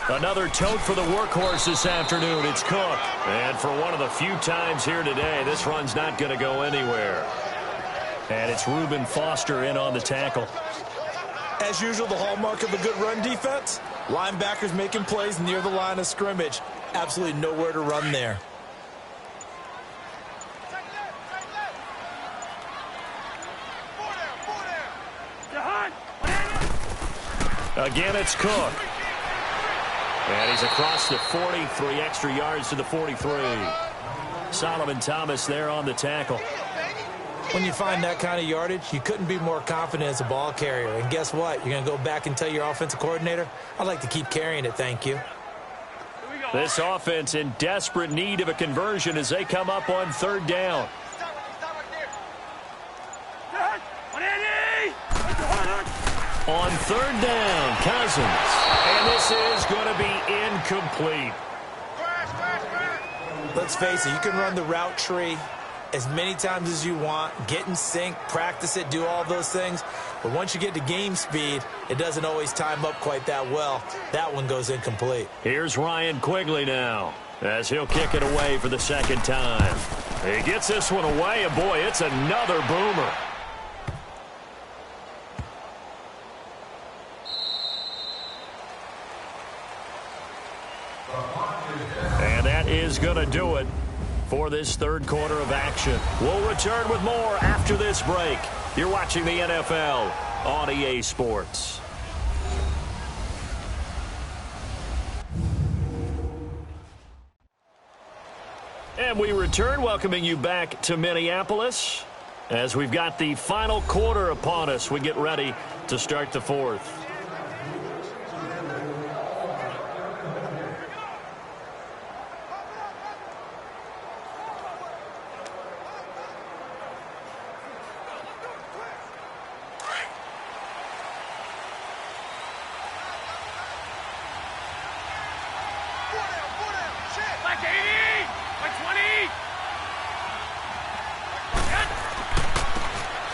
Another tote for the workhorse this afternoon. It's Cook. And for one of the few times here today, this run's not going to go anywhere. And it's Reuben Foster in on the tackle. As usual, the hallmark of a good run defense, linebackers making plays near the line of scrimmage. Absolutely nowhere to run there. Again, it's Cook. And he's across the 40, 3 extra yards to the 43. Solomon Thomas there on the tackle. When you find that kind of yardage, you couldn't be more confident as a ball carrier. And guess what? You're going to go back and tell your offensive coordinator, I'd like to keep carrying it, thank you. This offense in desperate need of a conversion as they come up on 3rd down. On 3rd down, Cousins. And this is going to be incomplete. Let's face it, you can run the route tree as many times as you want, get in sync, practice it, do all those things. But once you get to game speed, it doesn't always time up quite that well. That one goes incomplete. Here's Ryan Quigley now as he'll kick it away for the 2nd time. He gets this one away, and boy, it's another boomer. going to do it for this third quarter of action. We'll return with more after this break. You're watching the NFL on EA Sports. And we return, welcoming you back to Minneapolis as we've got the final quarter upon us. We get ready to start the fourth.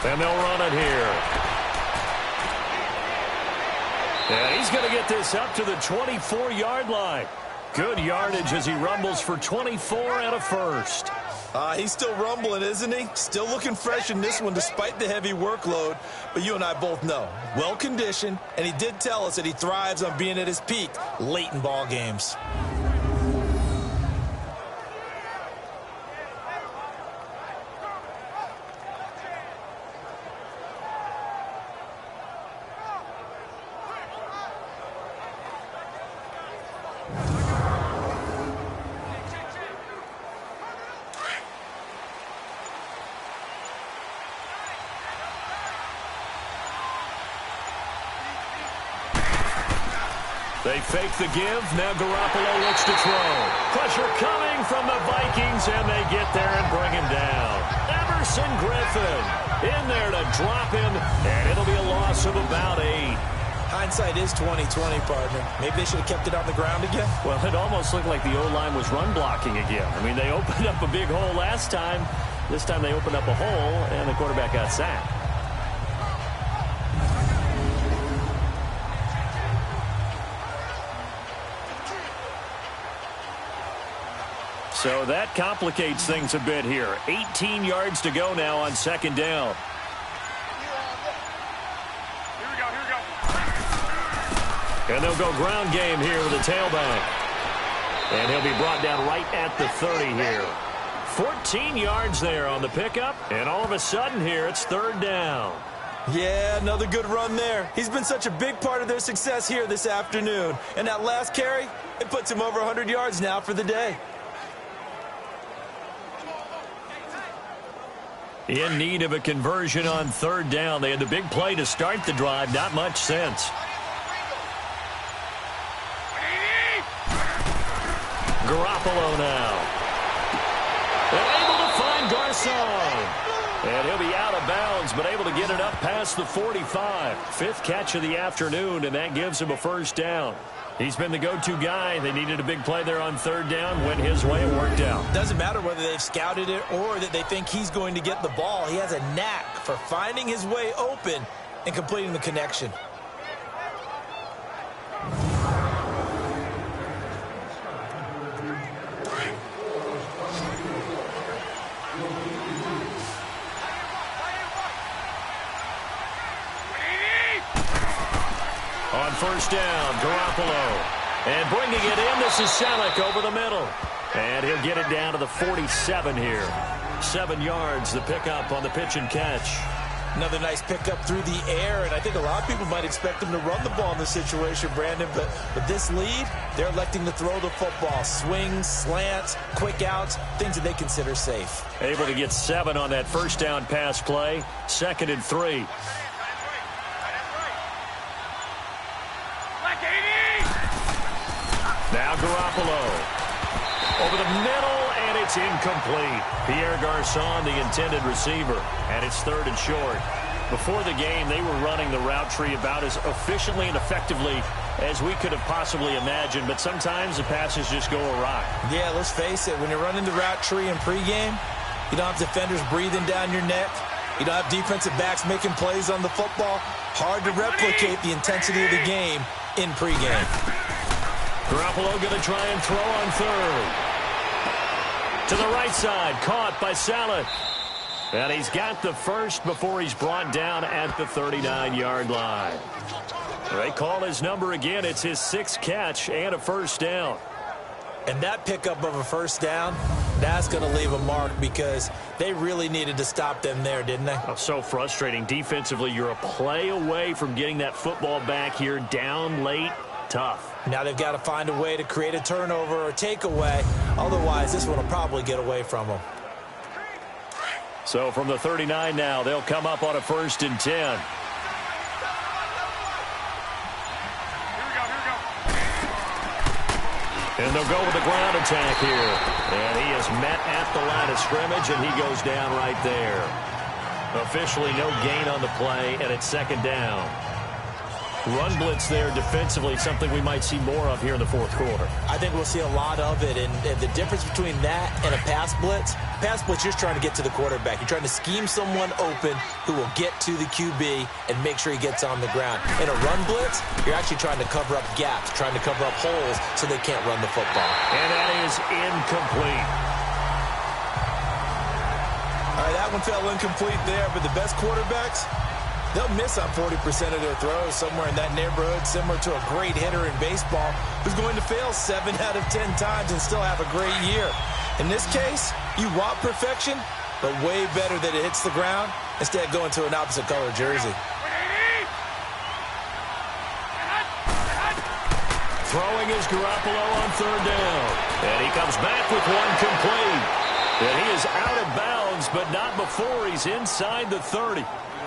And they'll run it here. And he's going to get this up to the 24-yard line. Good yardage as he rumbles for 24 and a first. He's still rumbling, isn't he? Still looking fresh in this one despite the heavy workload. But you and I both know, well-conditioned, and he did tell us that he thrives on being at his peak late in ball games. They fake the give. Now Garoppolo looks to throw. Pressure coming from the Vikings, and they get there and bring him down. Everson Griffin in there to drop him, and it'll be a loss of about 8. Hindsight is 20/20, partner. Maybe they should have kept it on the ground again. Well, it almost looked like the O-line was run blocking again. I mean, they opened up a big hole last time. This time they opened up a hole, and the quarterback got sacked. So that complicates things a bit here. 18 yards to go now on second down. Here we go. And they'll go ground game here with the tailback. And he'll be brought down right at the 30 here. 14 yards there on the pickup. And all of a sudden here, it's third down. Yeah, another good run there. He's been such a big part of their success here this afternoon. And that last carry, it puts him over 100 yards now for the day. In need of a conversion on third down. They had the big play to start the drive. Not much sense. Garoppolo now. They're able to find Garcon. And he'll be out of bounds, but able to get it up past the 45. Fifth catch of the afternoon, and that gives him a first down. He's been the go-to guy. They needed a big play there on third down. Went his way. It worked out. Doesn't matter whether they've scouted it or that they think he's going to get the ball. He has a knack for finding his way open and completing the connection. On first down, Garoppolo. And bringing it in, this is Selleck over the middle. And he'll get it down to the 47 here. 7 yards, the pickup on the pitch and catch. Another nice pickup through the air, and I think a lot of people might expect him to run the ball in this situation, Brandon, but with this lead, they're electing to throw the football. Swings, slants, quick outs, things that they consider safe. Able to get 7 on that first down pass play. 2nd and 3. Now Garoppolo over the middle, and it's incomplete. Pierre Garcon, the intended receiver, and it's 3rd and short. Before the game, they were running the route tree about as efficiently and effectively as we could have possibly imagined, but sometimes the passes just go awry. Yeah, let's face it, when you're running the route tree in pregame, you don't have defenders breathing down your neck. You don't have defensive backs making plays on the football. Hard to replicate the intensity of the game in pregame. Garoppolo going to try and throw on third. To the right side, caught by Saleh. And he's got the first before he's brought down at the 39-yard line. They call his number again. It's his 6th catch and a first down. And that pickup of a first down, that's going to leave a mark because they really needed to stop them there, didn't they? Oh, so frustrating. Defensively, you're a play away from getting that football back here. Down late, tough. Now they've got to find a way to create a turnover or takeaway. Otherwise, this one will probably get away from them. So from the 39 now, they'll come up on a 1st and 10. And they'll go with the ground attack here. And he is met at the line of scrimmage, and he goes down right there. Officially no gain on the play, and it's 2nd down. Run blitz there defensively, something we might see more of here in the 4th quarter. I think we'll see a lot of it, and the difference between that and a pass blitz, you're trying to get to the quarterback. You're trying to scheme someone open who will get to the QB and make sure he gets on the ground. In a run blitz, you're actually trying to cover up gaps, trying to cover up holes so they can't run the football. And that is incomplete. All right, that one fell incomplete there, but the best quarterbacks, they'll miss on 40% of their throws, somewhere in that neighborhood, similar to a great hitter in baseball who's going to fail 7 out of 10 times and still have a great year. In this case, you want perfection, but way better that it hits the ground instead of going to an opposite color jersey. Throwing is Garoppolo on 3rd down. And he comes back with one complete. And he is out of bounds, but not before he's inside the 30.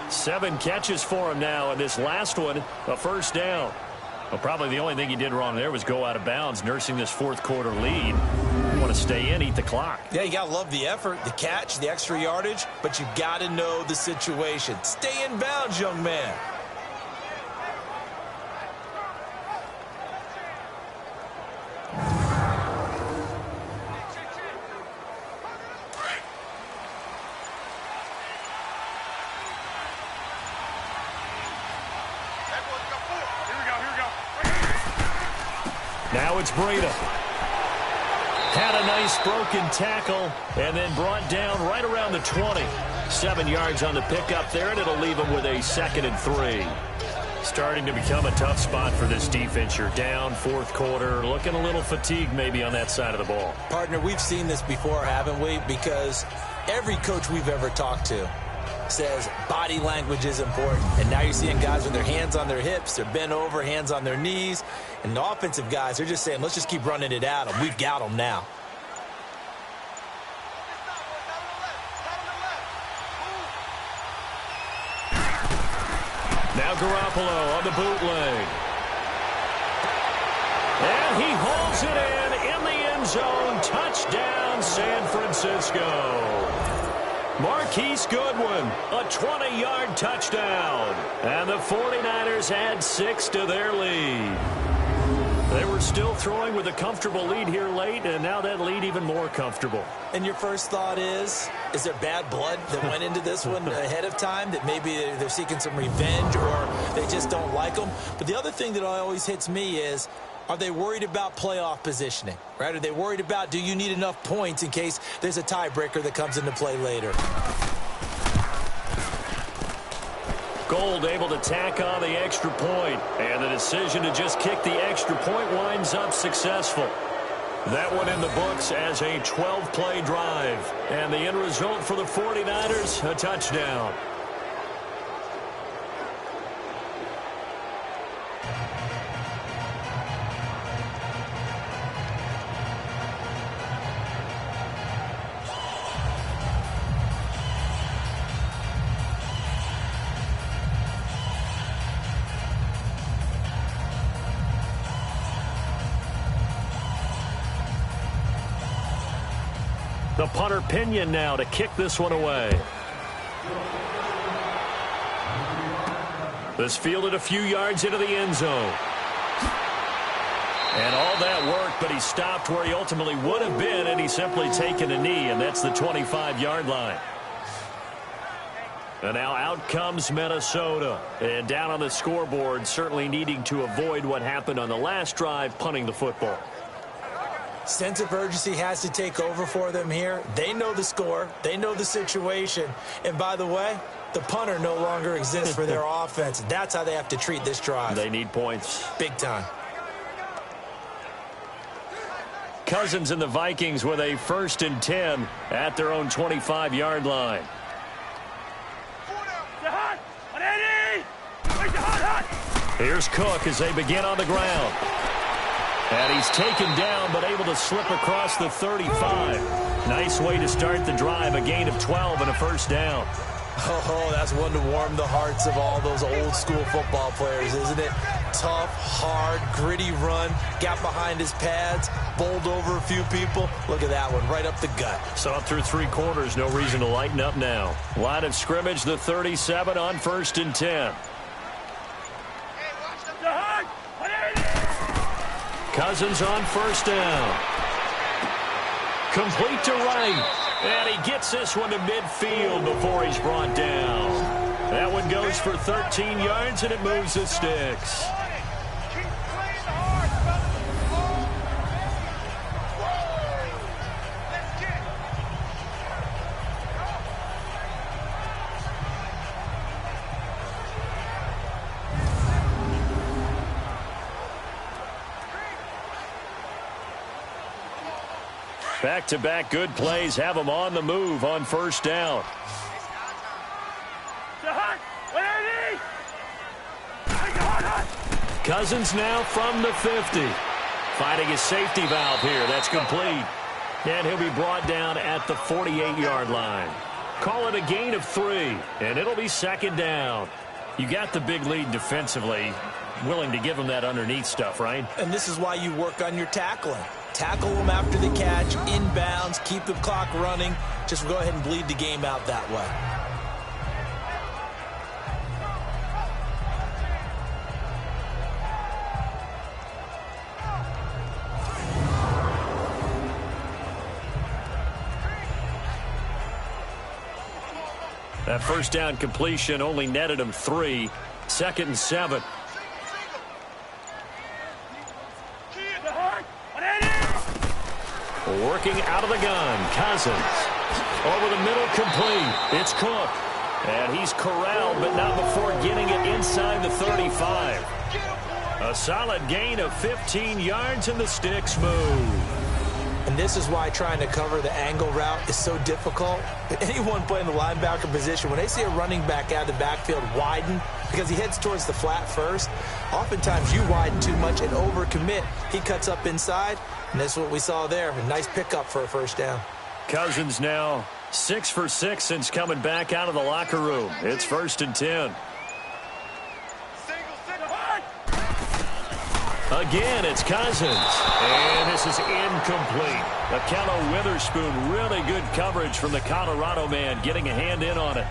7 catches for him now, and this last one, a 1st down. Well, probably the only thing he did wrong there was go out of bounds, nursing this 4th quarter lead. You want to stay in, eat the clock. Yeah, you got to love the effort, the catch, the extra yardage, but you got to know the situation. Stay in bounds, young man. Now it's Breida. Had a nice broken tackle and then brought down right around the 20. 7 yards on the pickup there, and it'll leave him with a 2nd and 3. Starting to become a tough spot for this defense. You're down 4th quarter, looking a little fatigued maybe on that side of the ball. Partner, we've seen this before, haven't we? Because every coach we've ever talked to says body language is important. And now you're seeing guys with their hands on their hips, they're bent over, hands on their knees. And the offensive guys, they're just saying, let's just keep running it at them. We've got them now. Now Garoppolo on the bootleg. And he hauls it in the end zone. Touchdown, San Francisco. Marquise Goodwin, a 20-yard touchdown. And the 49ers add 6 to their lead. They were still throwing with a comfortable lead here late, and now that lead even more comfortable. And your first thought is there bad blood that went into this one ahead of time, that maybe they're seeking some revenge or they just don't like them? But the other thing that always hits me is, are they worried about playoff positioning, right? Are they worried about, do you need enough points in case there's a tiebreaker that comes into play later? Gold able to tack on the extra point, and the decision to just kick the extra point winds up successful. That one in the books as a 12-play drive, and the end result for the 49ers, a touchdown. The punter Pinion now to kick this one away. This fielded a few yards into the end zone. And all that worked, but he stopped where he ultimately would have been, and he's simply taken a knee, and that's the 25-yard line. And now out comes Minnesota. And down on the scoreboard, certainly needing to avoid what happened on the last drive, punting the football. Sense of urgency has to take over for them here. They know the score. They know the situation. And by the way, the punter no longer exists for their offense. That's how they have to treat this drive. They need points. Big time. Cousins and the Vikings with a 1st and 10 at their own 25-yard line. Here's Cook as they begin on the ground. And he's taken down but able to slip across the 35. Nice way to start the drive, a gain of 12 and a 1st down. Oh, that's one to warm the hearts of all those old-school football players, isn't it? Tough, hard, gritty run, got behind his pads, bowled over a few people. Look at that one, right up the gut. Saw through 3 quarters, no reason to lighten up now. Line of scrimmage, the 37 on 1st and 10. Cousins on 1st down. Complete to right. And he gets this one to midfield before he's brought down. That one goes for 13 yards, and it moves the sticks. Back-to-back good plays have them on the move on 1st down. Cousins now from the 50. Finding his safety valve here. That's complete. And he'll be brought down at the 48-yard line. Call it a gain of 3, and it'll be 2nd down. You got the big lead defensively. Willing to give him that underneath stuff, right? And this is why you work on your tackling. Tackle them after the catch, inbounds, keep the clock running. Just go ahead and bleed the game out that way. That 1st down completion only netted him 3. 2nd and 7. Working out of the gun, Cousins. Over the middle, complete. It's Cook. And he's corralled, but not before getting it inside the 35. A solid gain of 15 yards, and the sticks move. And this is why trying to cover the angle route is so difficult. Anyone playing the linebacker position, when they see a running back out of the backfield widen, because he heads towards the flat first, oftentimes you widen too much and overcommit. He cuts up inside, and that's what we saw there. A nice pickup for a 1st down. Cousins now 6 for 6 since coming back out of the locker room. It's 1st and 10. Again, it's Cousins. And this is incomplete. Akello Witherspoon, really good coverage from the Colorado man, getting a hand in on it.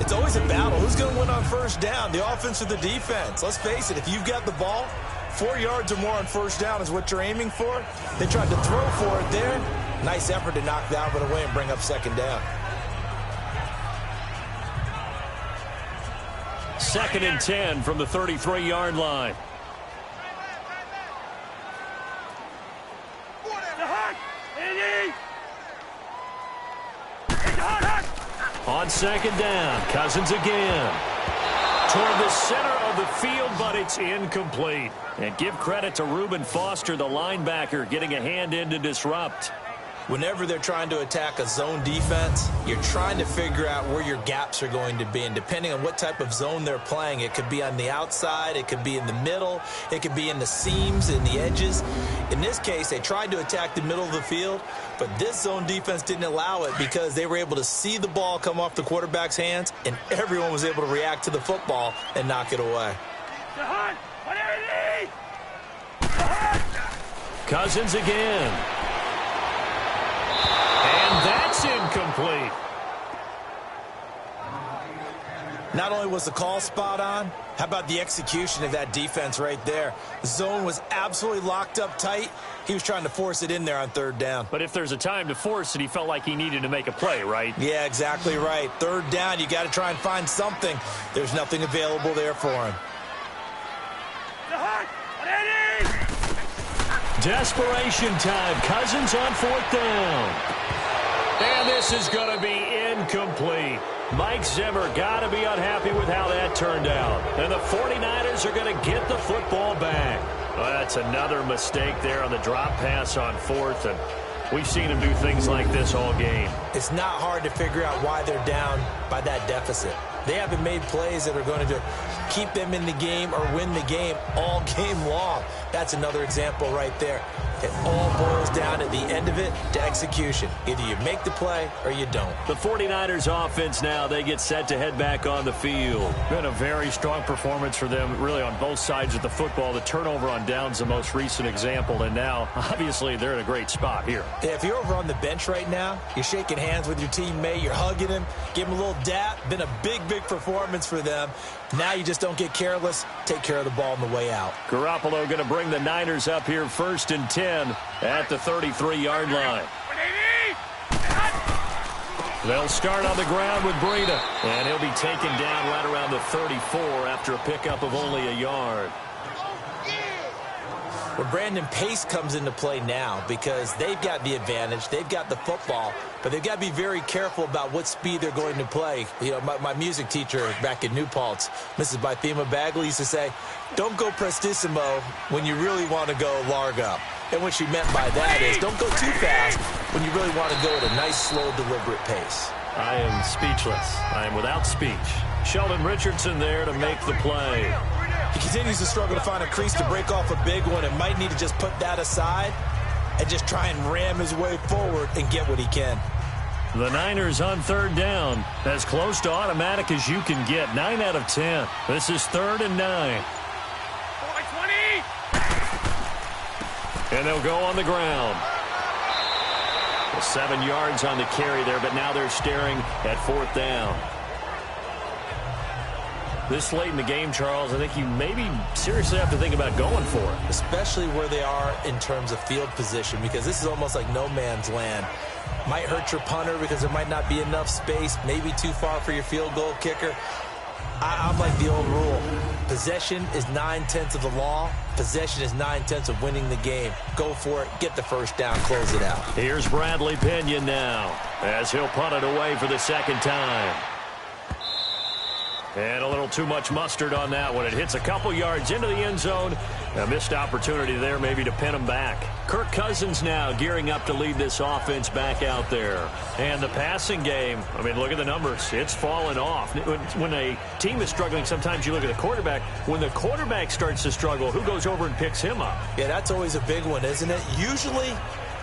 It's always a battle. Who's going to win on 1st down, the offense or the defense? Let's face it, if you've got the ball, 4 yards or more on 1st down is what you're aiming for. They tried to throw for it there. Nice effort to knock that one away and bring up 2nd down. 2nd and 10 from the 33-yard line. On 2nd down, Cousins again. Toward the center of the field, but it's incomplete. And give credit to Reuben Foster, the linebacker, getting a hand in to disrupt. Whenever they're trying to attack a zone defense, you're trying to figure out where your gaps are going to be. And depending on what type of zone they're playing, it could be on the outside, it could be in the middle, it could be in the seams, in the edges. In this case, they tried to attack the middle of the field, but this zone defense didn't allow it because they were able to see the ball come off the quarterback's hands, and everyone was able to react to the football and knock it away. Cousins again. And that's incomplete. Not only was the call spot on, how about the execution of that defense right there? The zone was absolutely locked up tight. He was trying to force it in there on 3rd down. But if there's a time to force it, he felt like he needed to make a play, right? Yeah, exactly right. 3rd down, you got to try and find something. There's nothing available there for him. Desperation time. Cousins on 4th down. And this is going to be incomplete. Mike Zimmer got to be unhappy with how that turned out. And the 49ers are going to get the football back. Well, that's another mistake there on the drop pass on fourth, and we've seen him do things like this all game. It's not hard to figure out why they're down by that deficit. They haven't made plays that are going to keep them in the game or win the game all game long. That's another example right there. It all boils down at the end of it to execution. Either you make the play or you don't. The 49ers offense now, they get set to head back on the field. Been a very strong performance for them really on both sides of the football. The turnover on downs the most recent example, and now obviously they're in a great spot here. Yeah, if you're over on the bench right now, you're shaking hands with your teammate, you're hugging him, give him a little dap. Been a big performance for them. Now you just don't get careless. Take care of the ball on the way out. Garoppolo going to bring the Niners up here 1st and 10 at the 33-yard line. They'll start on the ground with Breida, and he'll be taken down right around the 34 after a pickup of only a yard. Well, Brandon, pace comes into play now because they've got the advantage. They've got the football, but they've got to be very careful about what speed they're going to play. You know, my music teacher back in New Paltz, Mrs. Bythema Bagley, used to say, don't go prestissimo when you really want to go largo. And what she meant by that is don't go too fast when you really want to go at a nice, slow, deliberate pace. I am speechless. I am without speech. Sheldon Richardson there to make the play. He continues to struggle to find a crease to break off a big one and might need to just put that aside and just try and ram his way forward and get what he can. The Niners on 3rd down, as close to automatic as you can get. 9 out of 10. This is 3rd and 9. 20. And they'll go on the ground. 7 yards on the carry there, but now they're staring at 4th down. This late in the game, Charles, I think you maybe seriously have to think about going for it. Especially where they are in terms of field position, because this is almost like no man's land. Might hurt your punter because there might not be enough space, maybe too far for your field goal kicker. I'm like the old rule. Possession is 9/10 of the law. Possession is 9/10 of winning the game. Go for it. Get the first down. Close it out. Here's Bradley Pinion now as he'll punt it away for the 2nd time. And a little too much mustard on that one. It hits a couple yards into the end zone. A missed opportunity there maybe to pin him back. Kirk Cousins now gearing up to lead this offense back out there. And the passing game, I mean, look at the numbers. It's fallen off. When a team is struggling, sometimes you look at the quarterback. When the quarterback starts to struggle, who goes over and picks him up? Yeah, that's always a big one, isn't it? Usually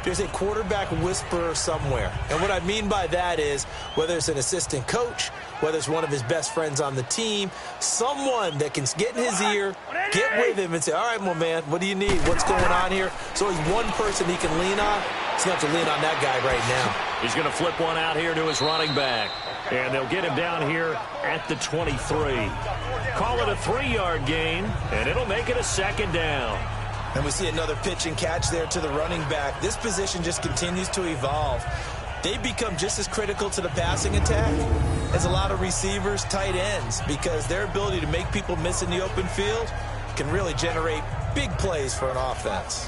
there's a quarterback whisperer somewhere. And what I mean by that is whether it's an assistant coach, whether it's one of his best friends on the team, someone that can get in his ear, get with him and say, all right, well, man, what do you need? What's going on here? So he's one person he can lean on. He's going to have to lean on that guy right now. He's going to flip one out here to his running back. And they'll get him down here at the 23. Call it a 3-yard gain, and it'll make it a 2nd down. And we see another pitch and catch there to the running back. This position just continues to evolve. They become just as critical to the passing attack as a lot of receivers, tight ends, because their ability to make people miss in the open field can really generate big plays for an offense.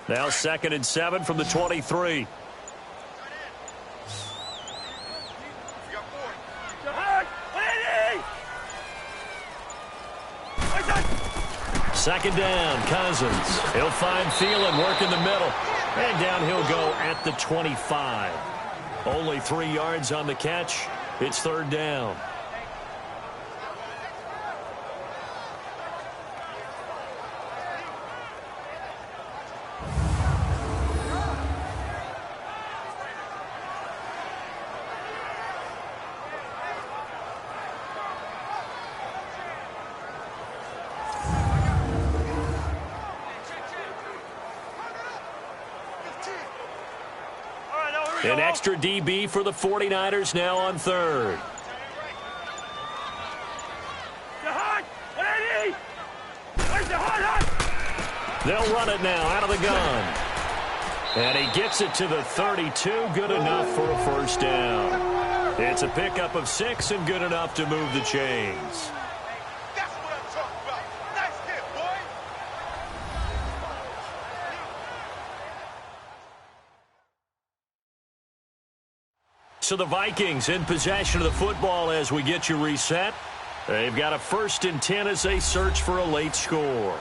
Now 2nd and 7 from the 23. Second down, Cousins. He'll find Thielen, work in the middle. And down he'll go at the 25. Only 3 yards on the catch. It's 3rd down. An extra DB for the 49ers now on 3rd. They'll run it now out of the gun. And he gets it to the 32. Good enough for a 1st down. It's a pickup of 6 and good enough to move the chains. So the Vikings in possession of the football as we get you reset. They've got a 1st and 10 as they search for a late score.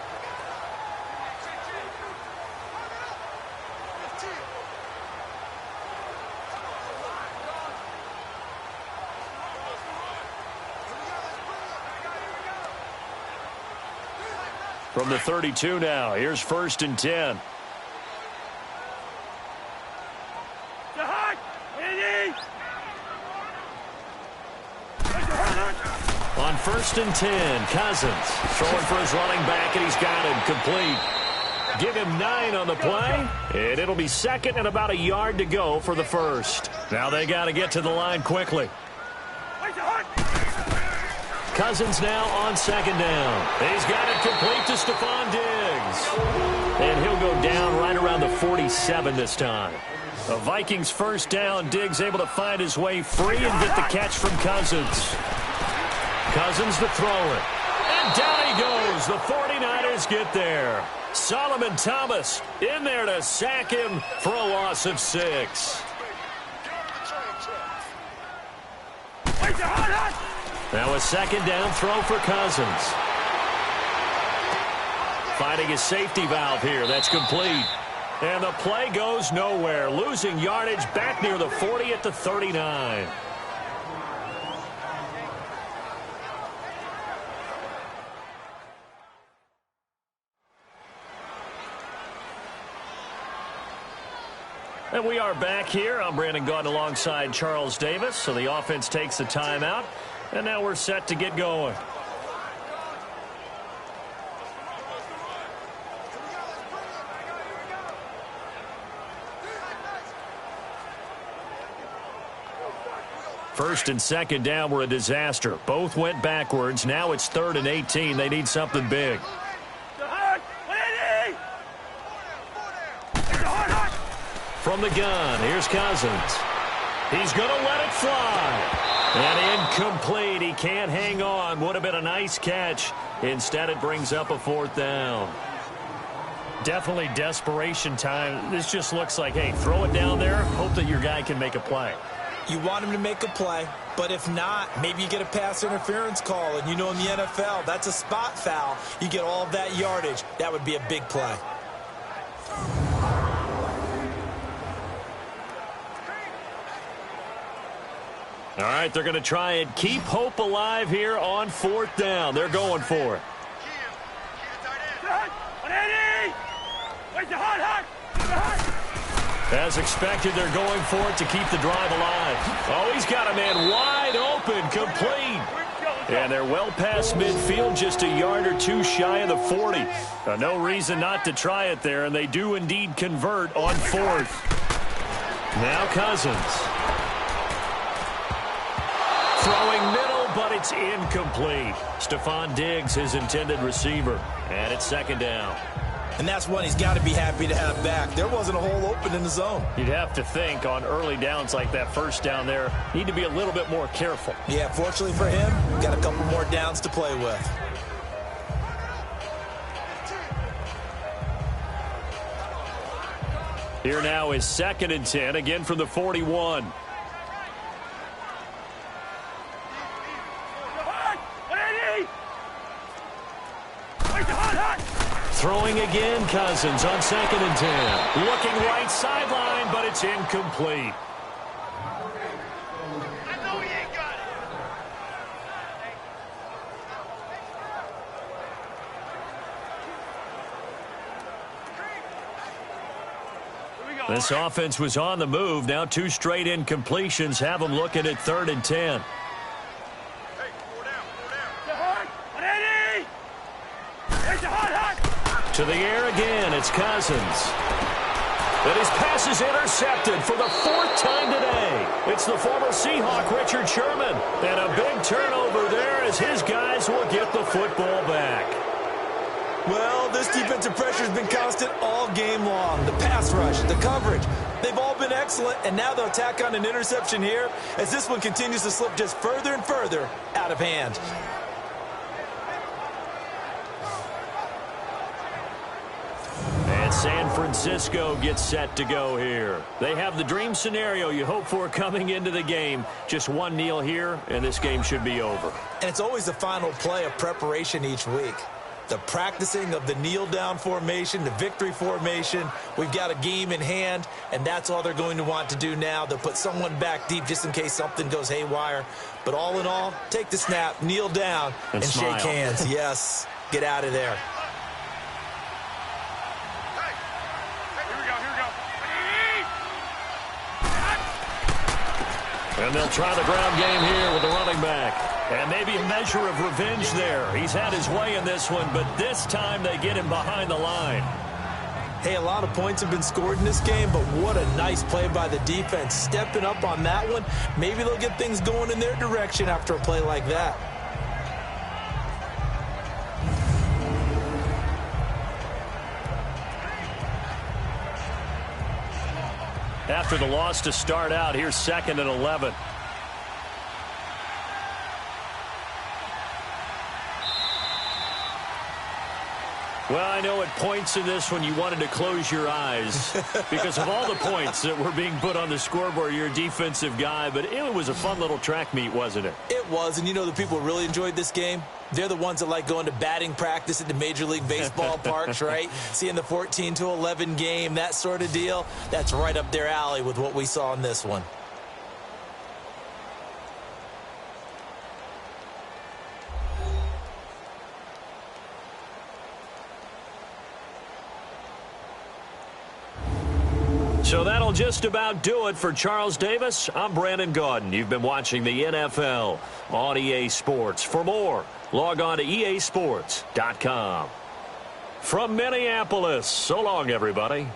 From the 32 now, here's 1st and 10. On 1st and 10, Cousins throwing for his running back, and he's got it complete. Give him 9 on the play, and it'll be 2nd and about a yard to go for the 1st. Now they got to get to the line quickly. Cousins now on 2nd down. He's got it complete to Stephon Diggs. And he'll go down right around the 47 this time. The Vikings 1st down. Diggs able to find his way free and get the catch from Cousins. Cousins to throw it. And down he goes. The 49ers get there. Solomon Thomas in there to sack him for a loss of 6. Now a 2nd down throw for Cousins. Finding his safety valve here. That's complete. And the play goes nowhere. Losing yardage back near the 40 at the 39. And we are back here. I'm Brandon Gaudin alongside Charles Davis. So the offense takes a timeout. And now we're set to get going. First and 2nd down were a disaster. Both went backwards. Now it's 3rd and 18. They need something big. From the gun, here's Cousins. He's going to let it fly. And incomplete. He can't hang on. Would have been a nice catch. Instead, it brings up a 4th down. Definitely desperation time. This just looks like, hey, throw it down there. Hope that your guy can make a play. You want him to make a play, but if not, maybe you get a pass interference call. And you know in the NFL, that's a spot foul. You get all of that yardage. That would be a big play. All right, they're going to try and keep hope alive here on 4th down. They're going for it. As expected, they're going for it to keep the drive alive. Oh, he's got a man wide open, complete. And they're well past midfield, just a yard or 2 shy of the 40. No reason not to try it there, and they do indeed convert on 4th. Now Cousins. Throwing middle, but it's incomplete. Stephon Diggs, his intended receiver. And it's 2nd down. And that's one he's got to be happy to have back. There wasn't a hole open in the zone. You'd have to think on early downs like that 1st down there, need to be a little bit more careful. Yeah, fortunately for him, got a couple more downs to play with. Here now is 2nd and 10, again from the 41. Throwing again, Cousins on 2nd and 10. Looking right sideline, but it's incomplete. This offense was on the move. Now 2 straight incompletions have them looking at 3rd and 10. To the air again, it's Cousins. But his pass is intercepted for the 4th time today. It's the former Seahawk, Richard Sherman. And a big turnover there as his guys will get the football back. Well, this defensive pressure has been constant all game long. The pass rush, the coverage, they've all been excellent. And now they'll tack on an interception here as this one continues to slip just further and further out of hand. San Francisco gets set to go here. They have the dream scenario you hope for coming into the game. Just one kneel here, and this game should be over. And it's always the final play of preparation each week. The practicing of the kneel-down formation, the victory formation. We've got a game in hand, and that's all they're going to want to do now. They'll put someone back deep just in case something goes haywire. But all in all, take the snap, kneel down, and shake hands. Yes, get out of there. And they'll try the ground game here with the running back. And maybe a measure of revenge there. He's had his way in this one, but this time they get him behind the line. Hey, a lot of points have been scored in this game, but what a nice play by the defense. Stepping up on that one, maybe they'll get things going in their direction after a play like that. After the loss to start out, here's 2nd and 11. Well, I know at points in this one you wanted to close your eyes because of all the points that were being put on the scoreboard. You're a defensive guy, but it was a fun little track meet, wasn't it? It was, and you know the people who really enjoyed this game? They're the ones that like going to batting practice at the Major League Baseball parks, right? Seeing the 14-11 game, that sort of deal. That's right up their alley with what we saw in this one. So that'll just about do it for Charles Davis. I'm Brandon Gaudin. You've been watching the NFL on EA Sports. For more, log on to easports.com. From Minneapolis, so long, everybody.